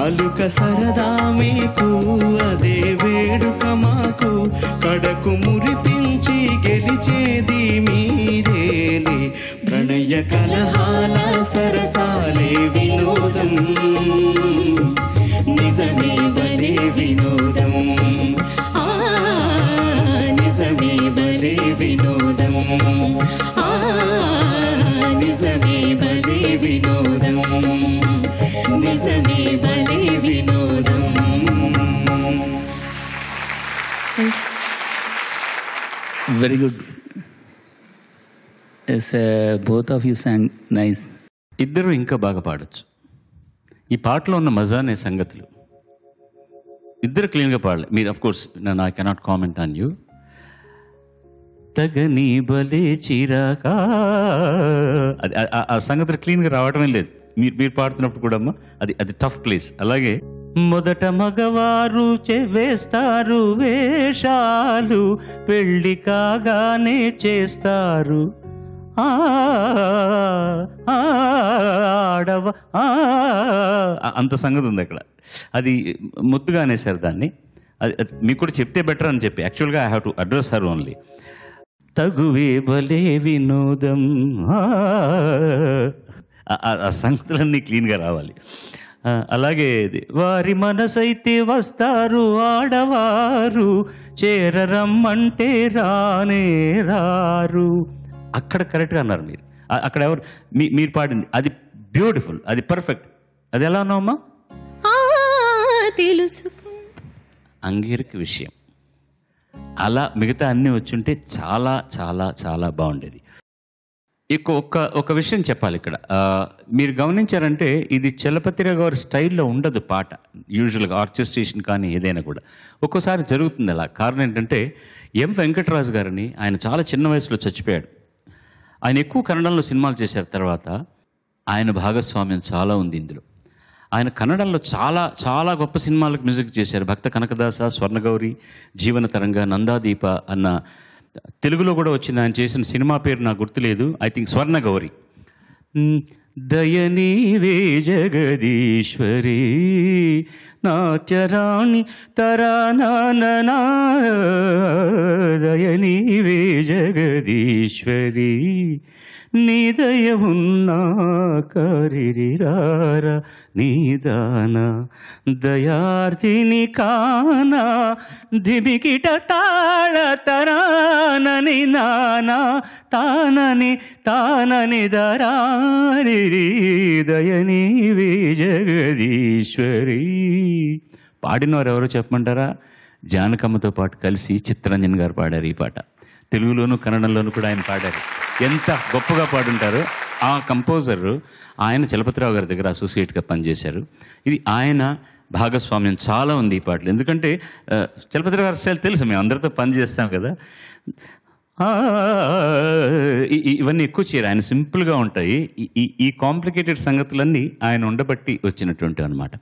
[SPEAKER 8] అలుక సరదా మీకు అదే వేడుక మాకు. కడకు మురిపించి గెలిచేది మీరేలే. ప్రణయ కలహాల సరసాలే వినోదం. నిజమే బలే వినోదం. ఆ నిజమే బలే వినోదం. ఆ నిజమే బలే వినోదం. నిజమే బలే వినోదం.
[SPEAKER 5] Very good. Yes, both of you sang nice.
[SPEAKER 2] ఇద్దరు ఇంకా బాగా పాడొచ్చు. ఈ పాటలో ఉన్న మజానే సంగతులు ఇద్దరు క్లీన్గా పాడలే. మీరు of course I cannot comment on you. తగని బలే చిరాకా అది ఆ సంగతులు క్లీన్గా రావటమే లేదు. మీరు పాడుతున్నప్పుడు కూడా అమ్మా అది టఫ్ ప్లేస్. అలాగే మొదట మగవారు వేస్తారు వేషాలు, పెళ్ళి కాగానే చేస్తారు ఆడవ అంత సంగతి ఉంది అక్కడ. అది ముద్దుగా అనేసారు దాన్ని. అది మీకు కూడా చెప్తే బెటర్ అని చెప్పి యాక్చువల్గా I have to address her only. తగువే బలే వినోదం. ఆ సంగతులన్నీ క్లీన్గా రావాలి. అలాగే వారి మనసైతే వస్తారు ఆడవారు, చేరరమ్మంటే రానే రారు. అక్కడ కరెక్ట్గా అన్నారు మీరు. అక్కడ ఎవరు మీరు పాడింది అది బ్యూటిఫుల్, అది పర్ఫెక్ట్. అది ఎలా ఉన్నావమ్మా?
[SPEAKER 7] తెలుసుకో
[SPEAKER 2] అంగీరక విషయం. అలా మిగతా అన్నీ వచ్చుంటే చాలా చాలా చాలా బాగుండేది. ఒక విషయం చెప్పాలి ఇక్కడ. మీరు గమనించారంటే ఇది చలపతిరావు గారి స్టైల్లో ఉండదు పాట. యూజువల్గా ఆర్కెస్ట్రేషన్ కానీ ఏదైనా కూడా ఒక్కోసారి జరుగుతుంది అలా. కారణం ఏంటంటే ఎం వెంకటరాజు గారిని ఆయన చాలా చిన్న వయసులో చచ్చిపోయాడు. ఆయన ఎక్కువ కన్నడంలో సినిమాలు చేశారు. తర్వాత ఆయన భాగస్వామ్యం చాలా ఉంది ఇందులో. ఆయన కన్నడంలో చాలా చాలా గొప్ప సినిమాలకు మ్యూజిక్ చేశారు. భక్త కనకదాస, స్వర్ణగౌరి, జీవన తరంగ, నందాదీప అన్న తెలుగులో కూడా వచ్చింది. ఆయన చేసిన సినిమా పేరు నాకు గుర్తులేదు. I think Swarnagowri. దయనీవే జగదీశ్వరి నాట్యరాణి తరానా, దయనీవే జగదీశ్వరి నీదయ ఉన్నా కరిరిరార నీదానా దయార్థిని కానా దిమికిట తాళ తరానని నానా తానని దరాని దయనీవే జగదీశ్వరి. పాడినవారు ఎవరో చెప్పమంటారా? జానకమ్మతో పాటు కలిసి చిత్తరంజన్ గారు పాడారు ఈ పాట. తెలుగులోను కన్నడంలోను కూడా ఆయన పాడారు. ఎంత గొప్పగా పాడుంటారో. ఆ కంపోజర్ ఆయన చలపతిరావు గారి దగ్గర అసోసియేట్గా పనిచేశారు. ఇది ఆయన భాగస్వామ్యం చాలా ఉంది ఈ పాటలు. ఎందుకంటే చలపతిరావు గారి స్టైల్ తెలుసు, మేము అందరితో పని చేస్తాం కదా. ఇవన్నీ ఎక్కువ చేయరు, ఆయన సింపుల్గా ఉంటాయి. ఈ కాంప్లికేటెడ్ సంగతులన్నీ ఆయన ఉండబట్టి వచ్చినటువంటి అనమాట.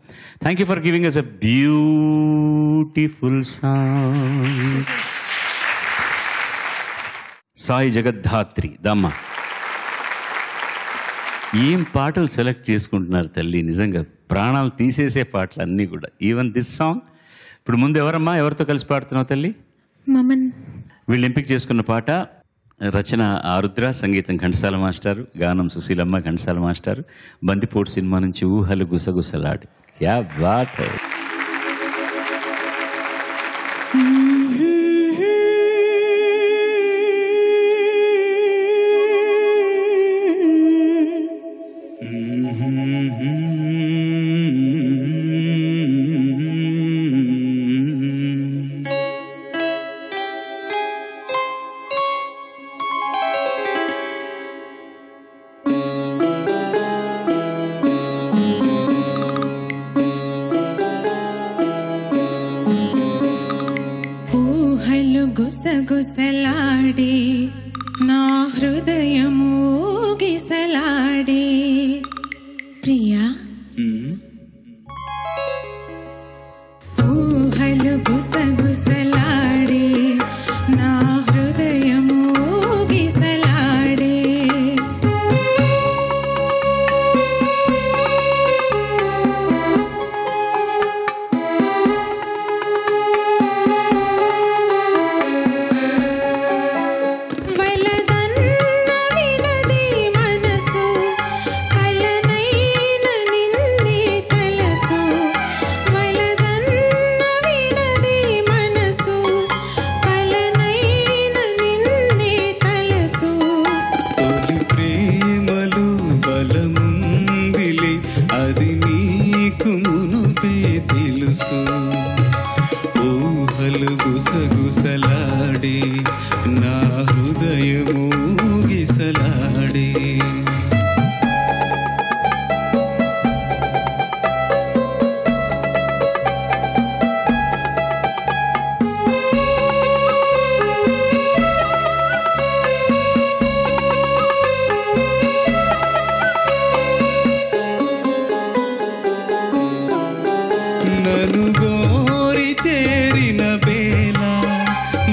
[SPEAKER 2] Thank you for giving us a beautiful song. Sai Jagaddhatri దమ్మ, ఏం పాటలు సెలెక్ట్ చేసుకుంటున్నారు తల్లి, నిజంగా ప్రాణాలు తీసేసే పాటలు అన్నీ కూడా. Even this song. ఇప్పుడు ముందు ఎవరమ్మా, ఎవరితో కలిసి పాడుతున్నావు తల్లి?
[SPEAKER 7] మమన్.
[SPEAKER 2] వీళ్ళు ఎంపిక చేసుకున్న పాట రచన ఆరుద్ర, సంగీతం ఘంటసాల మాస్టారు, గానం సుశీలమ్మ ఘంటసాల మాస్టారు. బందిపోటు సినిమా నుంచి ఊహలు గుసగుసలాడి. క్యా బాత్ హై.
[SPEAKER 7] గుసగుసలాడే నా హృదయము గిసలాడే ప్రియా. ఊహలు గుసగుసలాడే నా హృదయము గిసలాడే.
[SPEAKER 3] ఊహలు గుసగుసలాడే నా హృదయము గిసలాడే. నన్ను గోరి చేరిన వేళ,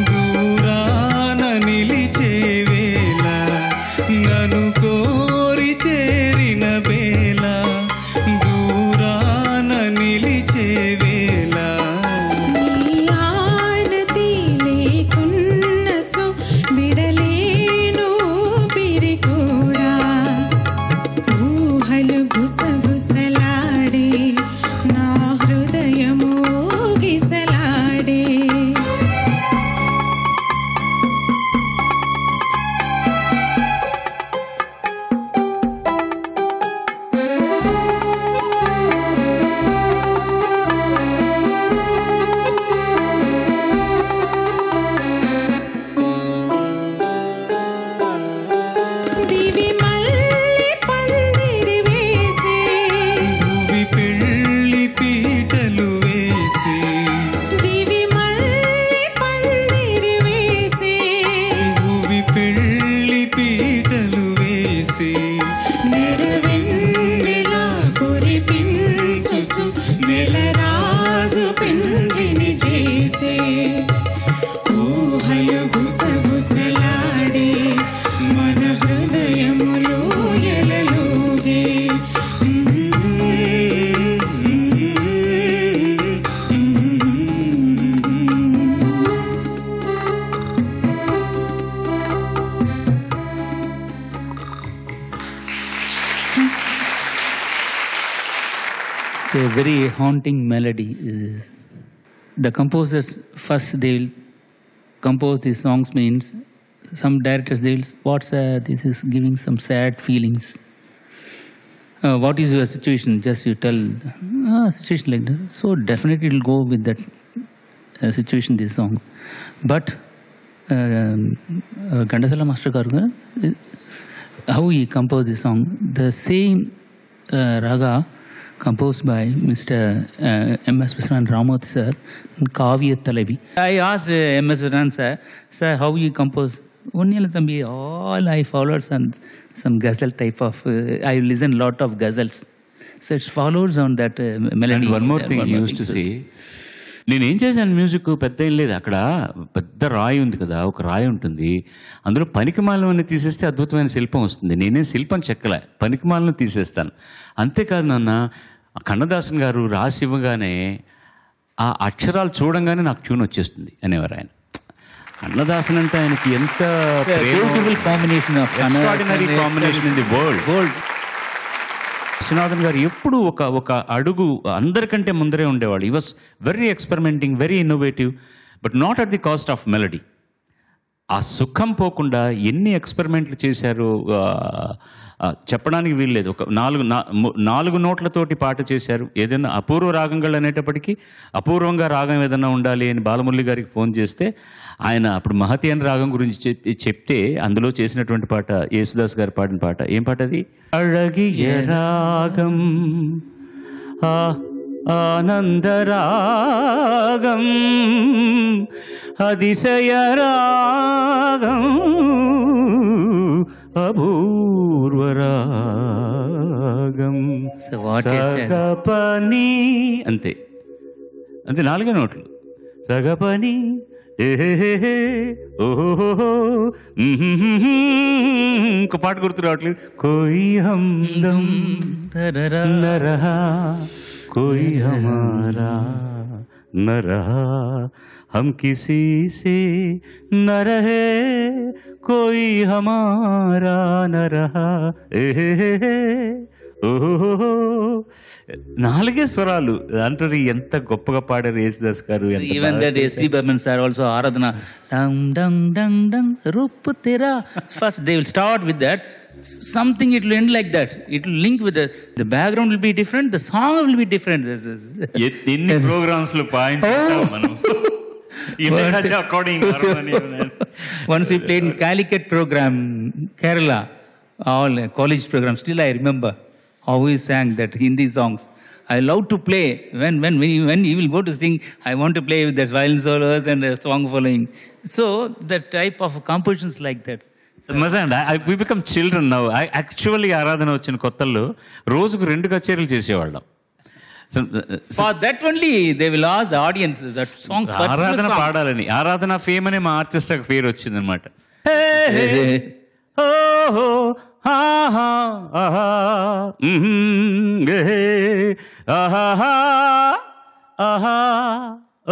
[SPEAKER 3] దూరాన నిలిచే వేళ, నన్ను కోరి చేరిన వేళ, దూరాన నిలిచే వేళ.
[SPEAKER 7] నీ ఆనతి లేకున్నచో విడలేను ఊపిరి కూడా. ఊహలు గుసగుసలాడే నా హృదయము గిసలాడే. దివి మల్లె పందిరి వేసే,
[SPEAKER 3] భువి పెళ్ళి పీటలు వేసి,
[SPEAKER 7] దివి మల్లె పందిరి వేసే,
[SPEAKER 3] భువి పెళ్ళి పీటలు వేసి,
[SPEAKER 7] నెరవెన్నెలా కురిపించుచు నెలరాజు పిండిని చేసే. ఊహలు గుసగుసలాడే మన హృదయములు ఎలలోగే.
[SPEAKER 5] It's a very haunting melody. The composers first they will compose these songs means some directors they will this is giving some sad feelings. What is your situation? Just you tell situation like that. So definitely it will go with that situation these songs. But Ghantasala Master garu how he composed this song, the same raga composed by Mr. M.S. Viswanathan Ramothi sir, Kavya Talavi. I asked M.S. Viswanathan sir, how you compose Onniyala Thambi, all I followed some ghazal type of, I listen lot of ghazals. So it follows on that melody.
[SPEAKER 2] And one more thing he used to say, నేనేం చేశాను music పెద్ద ఏం లేదు, అక్కడ పెద్ద రాయి ఉంది కదా, ఒక రాయి ఉంటుంది, అందులో పనికిమాలను తీసేస్తే అద్భుతమైన శిల్పం వస్తుంది. నేనే శిల్పం చెక్కలే, పనికిమాలను తీసేస్తాను. అంతేకాదు నాన్న, కన్నదాసన్ గారు రాసి ఇవ్వగానే ఆ అక్షరాలు చూడంగానే నాకు ట్యూన్ వచ్చేస్తుంది అనేవారు ఆయన. కన్నదాసన్ అంటే ఆయనకి ఎంత
[SPEAKER 5] combination of
[SPEAKER 2] extraordinary combination in the world. Viswanathan గారు ఎప్పుడు ఒక అడుగు అందరికంటే ముందరే ఉండేవాడు. ఈ was very experimenting, very innovative, but not at the cost of melody. ఆ సుఖం పోకుండా ఎన్ని ఎక్స్పెరిమెంట్లు చేశారో చెప్పడానికి వీల్లేదు. ఒక 4 నోట్లతోటి పాట చేశారు. ఏదైనా అపూర్వ రాగంగా అనేటప్పటికీ అపూర్వంగా రాగం ఏదైనా ఉండాలి అని బాలమురళి గారికి ఫోన్ చేస్తే ఆయన అప్పుడు మహతి అని రాగం గురించి చెప్తే అందులో చేసినటువంటి పాట యేసుదాస్ గారు పాడిన పాట. ఏం పాట అది? అழகிய రాగం ఆనందరాగం అతిశయ రాగం అపూర్వరాగం సగపని. అంతే 4 నోట్లు. సగపని ఓహో. ఇంకో పాట గుర్తు రావట్లేదు. కోయి హమ్దం నరహా కోయి హమారా నరహా हम किसी से न रहे कोई हमारा न रहा. ఓహో 4 స్వరాలు అంటారు. ఎంత గొప్పగా పాడారు Yesudas garu.
[SPEAKER 5] Even that SD Burman sir also Aradhana డంగ్ డంగ్ డంగ్ డంగ్ రూప్ తెరా. First they will start with that something, it will end like that, it will link with the background will be different, the song will be different.
[SPEAKER 2] ఎన్ని programmes లో point మనం
[SPEAKER 5] once we played in Calicut program, Kerala, all college program, still I remember how we sang that Hindi songs. I love to play when he will go to sing, I want to play with the violin solos and the song following. So that type of compositions like that.
[SPEAKER 2] మజా అండి. We become children now. Actually Aradhana వచ్చిన కొత్తల్లో రోజుకు 2 కచేరీలు చేసేవాళ్ళం.
[SPEAKER 5] For that only they will ask the audience that songs,
[SPEAKER 2] ఆరాధన పాడాలని. ఆరాధన ఫేమ్ అనే మా ఆర్టిస్ట్కి పేరు వచ్చింది అనమాట.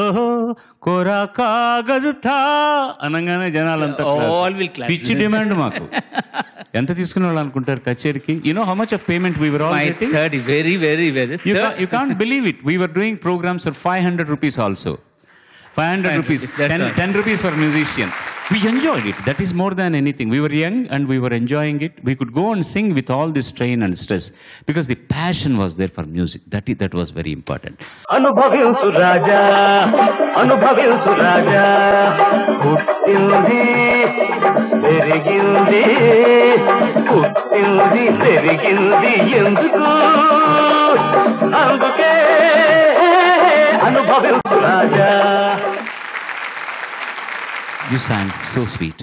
[SPEAKER 2] ఓహో కోరా కాగజు థా అనగానే జనాలంతా పిచ్చి డిమాండ్. మాకు ఎంత తీసుకునే వాళ్ళు అనుకుంటారు కచేరీకి? You know how much of payment we were all getting?
[SPEAKER 5] 30. Very, very, very.
[SPEAKER 2] You can't believe it. We were doing programs for 500 rupees also. 500 rupees. 10 rupees for musician. We enjoyed it. That is more than anything. We were young and we were enjoying it. We could go and sing with all this strain and stress because the passion was there for music. That was very important.
[SPEAKER 9] అనుభవించు రాజా, అనుభవించు రాజా, పుట్టింది పెరిగింది, పుట్టింది పెరిగింది ఎందుకు? అందుకే అనుభవించు రాజా.
[SPEAKER 2] You sang so sweet.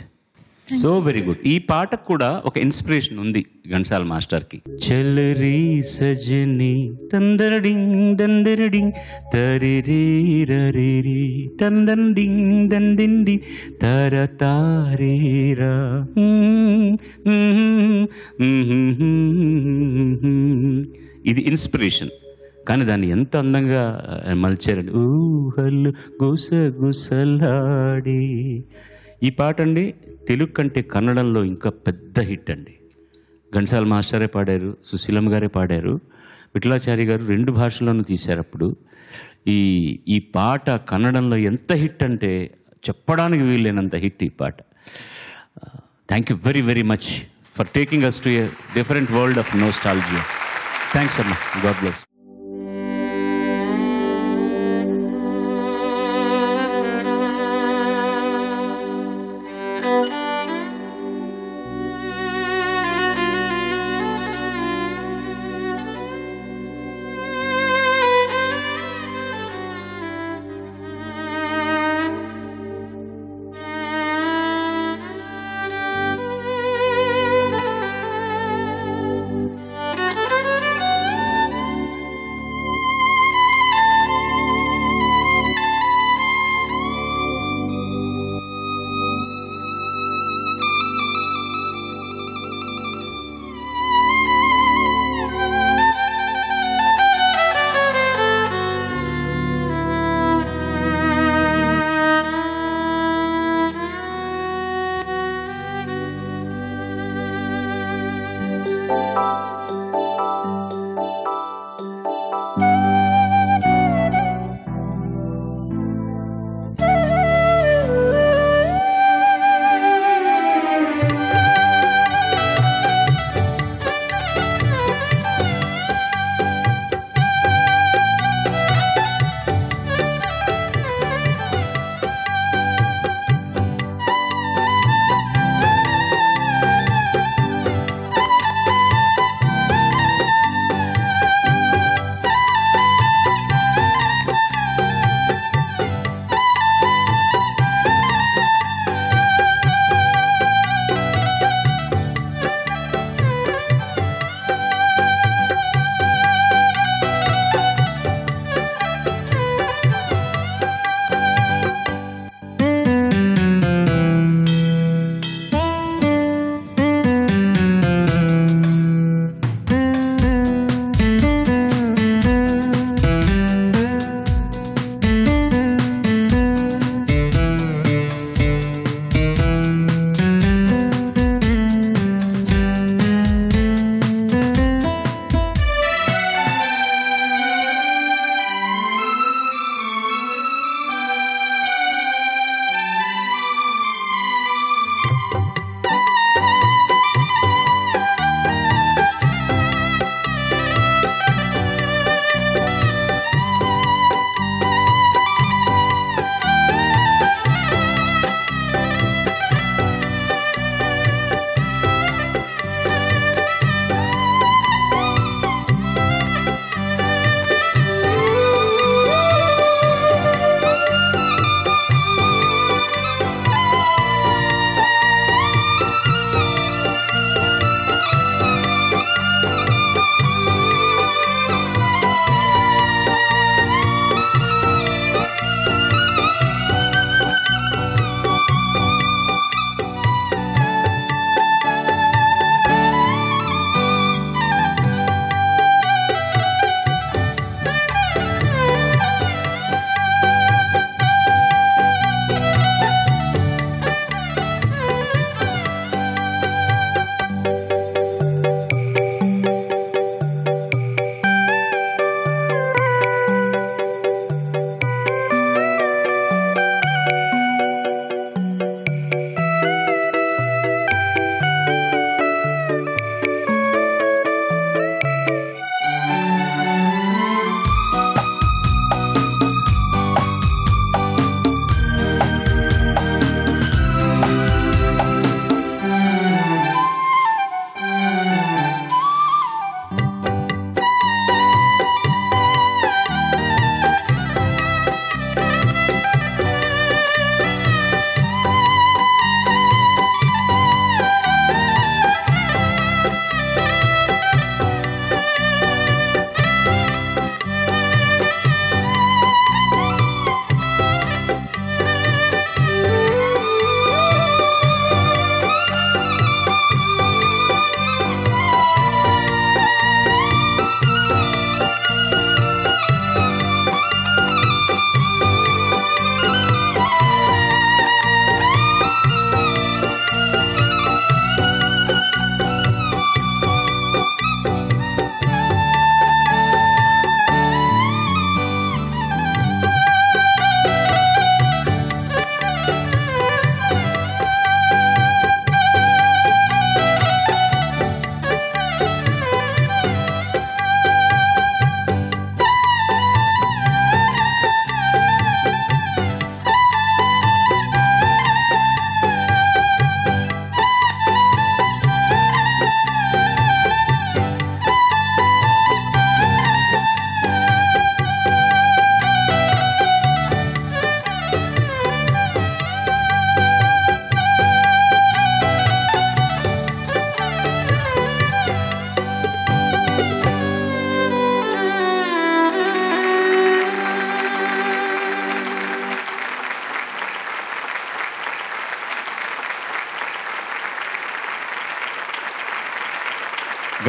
[SPEAKER 2] So very good. ఈ పాటకు కూడా ఒక ఇన్స్పిరేషన్ ఉంది ఘంటసాల మాస్టర్కి. చలరీ సజని తందరడింగ్ దందరడింగ్ తరిరీరరిరి తందండింగ్ దండిండి తర తారీరా. ఇది ఇన్స్పిరేషన్. కానీ దాన్ని ఎంత అందంగా మలిచారండి. ఊహలు గుసగుసలాడి. ఈ పాట అండి తెలుగు కంటే కన్నడంలో ఇంకా పెద్ద హిట్ అండి. ఘంటసాల మాస్టరే పాడారు, సుశీలమ్మ గారే పాడారు, విఠలాచారి గారు 2 భాషల్లోనూ తీశారు. అప్పుడు ఈ పాట కన్నడంలో ఎంత హిట్ అంటే చెప్పడానికి వీల్లేనంత హిట్ ఈ పాట. Thank you very very much for taking us to a different world of nostalgia. Thanks అమ్మా. God bless.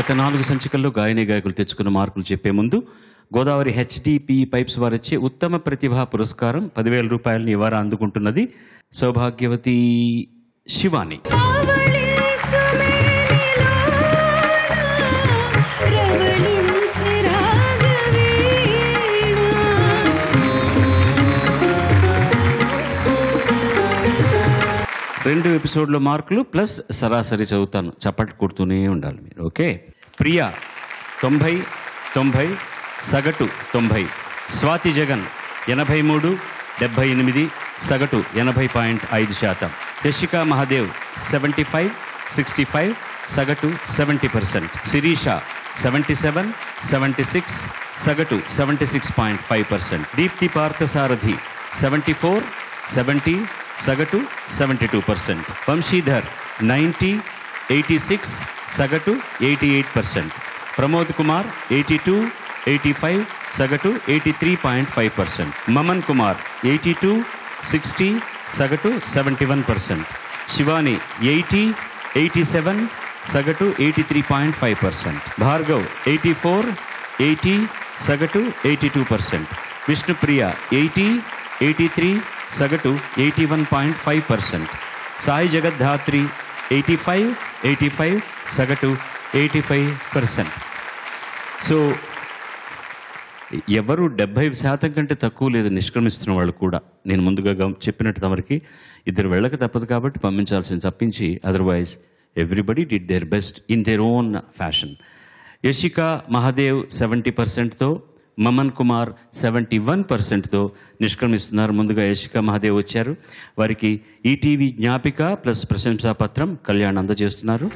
[SPEAKER 2] గత 4 సంచికల్లో గాయని గాయకులు తెచ్చుకున్న మార్కులు చెప్పే ముందు గోదావరి హెచ్డిపి పైప్స్ వారిచ్చే ఉత్తమ ప్రతిభా పురస్కారం 10,000 రూపాయలని ఈ వారం అందుకుంటున్నది సౌభాగ్యవతి శివాని. రెండు ఎపిసోడ్ల మార్కులు ప్లస్ సరాసరి చదువుతాను, చప్పట్లు కొడుతూనే ఉండాలి మీరు. ఓకే. ప్రియా 90, 90, సగటు 90. స్వాతి జగన్ 83, 78, సగటు 80.5%. యశికా మహాదేవ్ 75, 65, సగటు 70%. శిరీష 77, 76, సగటు 76.5%. దీప్తి పార్థసారథి 74, 70, సగటు 72%. వంశీధర్ 90, 86, సగటు 88%. ప్రమోద్ కుమార్ 82, 85, సగటు 83.5%. మమన్ కుమార్ 82, 60, సగటు 71%. శివాని 80, 87, సగటు 83.5%. భార్గవ్ 84, 80, సగటు 82%. విష్ణుప్రియ 80, 83, సగటు 81.5%. సాయి జగద్ధాత్రి 85, 85, సగటు 85%. సో ఎవరు 70% కంటే తక్కువ లేదు నిష్క్రమిస్తున్న వాళ్ళు కూడా. నేను ముందుగా చెప్పినట్టు తమరికి 2 వెళ్ళక తప్పదు కాబట్టి పంపించాల్సింది తప్పించి otherwise everybody did their best in their own fashion. Yashika Mahadev 70%తో, మమన్ కుమార్ 71%తో నిష్క్రమిస్తున్నారు. ముందుగా యశికా మహాదేవ్ వచ్చారు. వారికి ఈటీవీ జ్ఞాపిక ప్లస్ ప్రశంసాపత్రం కళ్యాణ్ అందజేస్తున్నారు.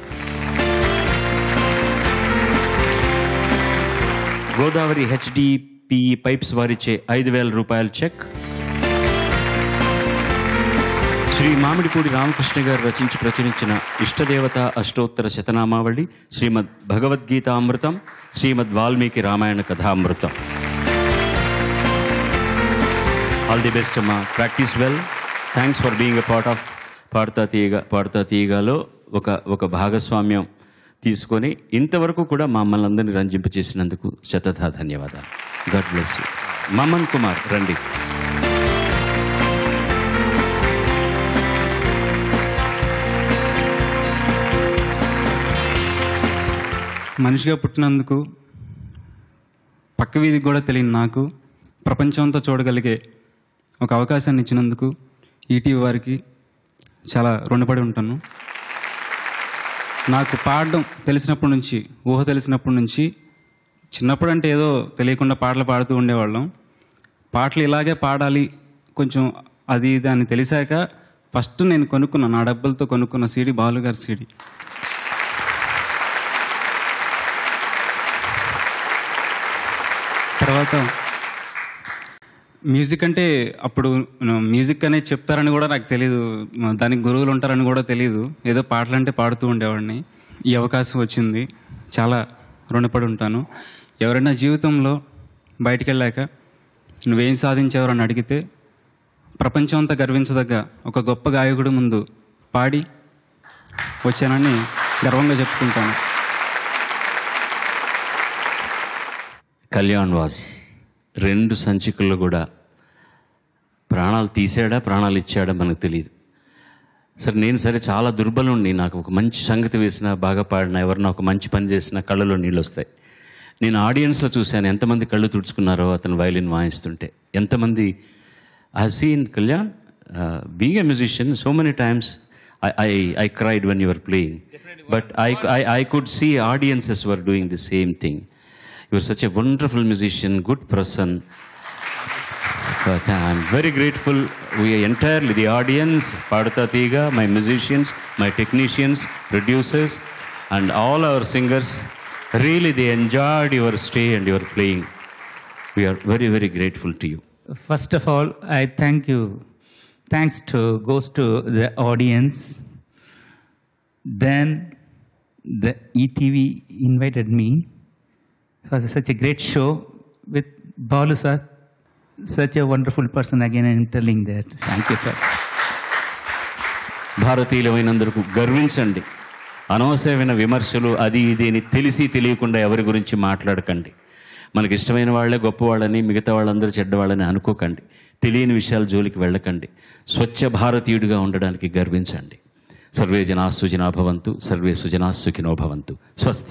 [SPEAKER 2] గోదావరి హెచ్డిపి పైప్స్ వారిచ్చే 5,000 రూపాయల చెక్. శ్రీ మామిడిపూడి రామకృష్ణ గారు రచించి ప్రచురించిన Ishtadevata Ashtottara Shatanamavali, Shrimad Bhagavadgitamritam, Shrimad Valmiki Ramayana Kathamritam. All the best అమ్మా. Practice well. Thanks for being a part of పాడుతా తీయగాలో ఒక భాగస్వామ్యం తీసుకొని ఇంతవరకు కూడా మమ్మల్ని అందరినీ రంజింప చేసినందుకు శతథా ధన్యవాదాలు. God bless you. Maman Kumar రండి.
[SPEAKER 10] మనిషిగా పుట్టినందుకు, పక్క వీధికి కూడా తెలియని నాకు ప్రపంచంతో చూడగలిగే ఒక అవకాశాన్ని ఇచ్చినందుకు ఈటీవీ వారికి చాలా రుణపడి ఉంటాను. నాకు పాడడం తెలిసినప్పటి నుంచి, ఊహ తెలిసినప్పటి నుంచి, చిన్నప్పుడు అంటే ఏదో తెలియకుండా పాటలు పాడుతూ ఉండేవాళ్ళం. పాటలు ఇలాగే పాడాలి కొంచెం అది ఇది అని తెలిసాక ఫస్ట్ నేను కొనుక్కున్నాను, నా డబ్బులతో కొనుక్కున్న సీడీ బాలుగారి సీడీ. తర్వాత మ్యూజిక్ అంటే అప్పుడు మ్యూజిక్ అనేది చెప్తారని కూడా నాకు తెలియదు, దానికి గురువులు ఉంటారని కూడా తెలియదు. ఏదో పాటలు అంటే పాడుతూ ఉండేవాడిని. ఈ అవకాశం వచ్చింది, చాలా రుణపడి ఉంటాను. ఎవరైనా జీవితంలో బయటికి వెళ్ళాక నువ్వేం సాధించావని అడిగితే ప్రపంచం అంతా గర్వించదగ్గ ఒక గొప్ప గాయకుడు ముందు పాడి వచ్చానని గర్వంగా చెప్పుకుంటాను.
[SPEAKER 2] కళ్యాణ్ వాస్ 2 సంచికల్లో కూడా ప్రాణాలు తీసాడా ప్రాణాలు ఇచ్చాడా మనకు తెలియదు. నేను చాలా దుర్బలుండి. నాకు ఒక మంచి సంగతి వేసినా, బాగా పాడినా, ఎవరన్నా ఒక మంచి పని చేసినా కళ్ళలో నీళ్ళు వస్తాయి. నేను ఆడియన్స్లో చూశాను ఎంతమంది కళ్ళు తుడుచుకున్నారో అతను వైలిన్ వాయిస్తుంటే. ఎంతమంది I seen Kalyan being a musician so many times I cried when you were playing, but I could see audiences were doing the same thing. You are such a wonderful musician, good person. I'm very grateful. We are entirely the audience, Paduta Teega, my musicians, my technicians, producers, and all our singers. Really, they enjoyed your stay and your playing. We are very, very grateful to you.
[SPEAKER 5] First of all, I thank you. Thanks goes to the audience. Then the ETV invited me. It was such a great show with Balu sir. Such a wonderful person. Again, I am telling that. Thank you, sir.
[SPEAKER 2] భారతీయులమైనందుకు గర్వించండి. అనవసరమైన విమర్శలు అది ఇది అని తెలిసి తెలియకుండా ఎవరి గురించి మాట్లాడకండి. మనకి ఇష్టమైన వాళ్ళే గొప్పవాళ్ళని, మిగతా వాళ్ళందరూ చెడ్డవాళ్ళని అనుకోకండి. తెలియని విషయాల జోలికి వెళ్ళకండి. స్వచ్ఛ భారతీయుడిగా ఉండడానికి గర్వించండి. సర్వే జనా సుజనా భవంతు, సర్వే సుజనా సుఖినో భవంతు. స్వస్తి.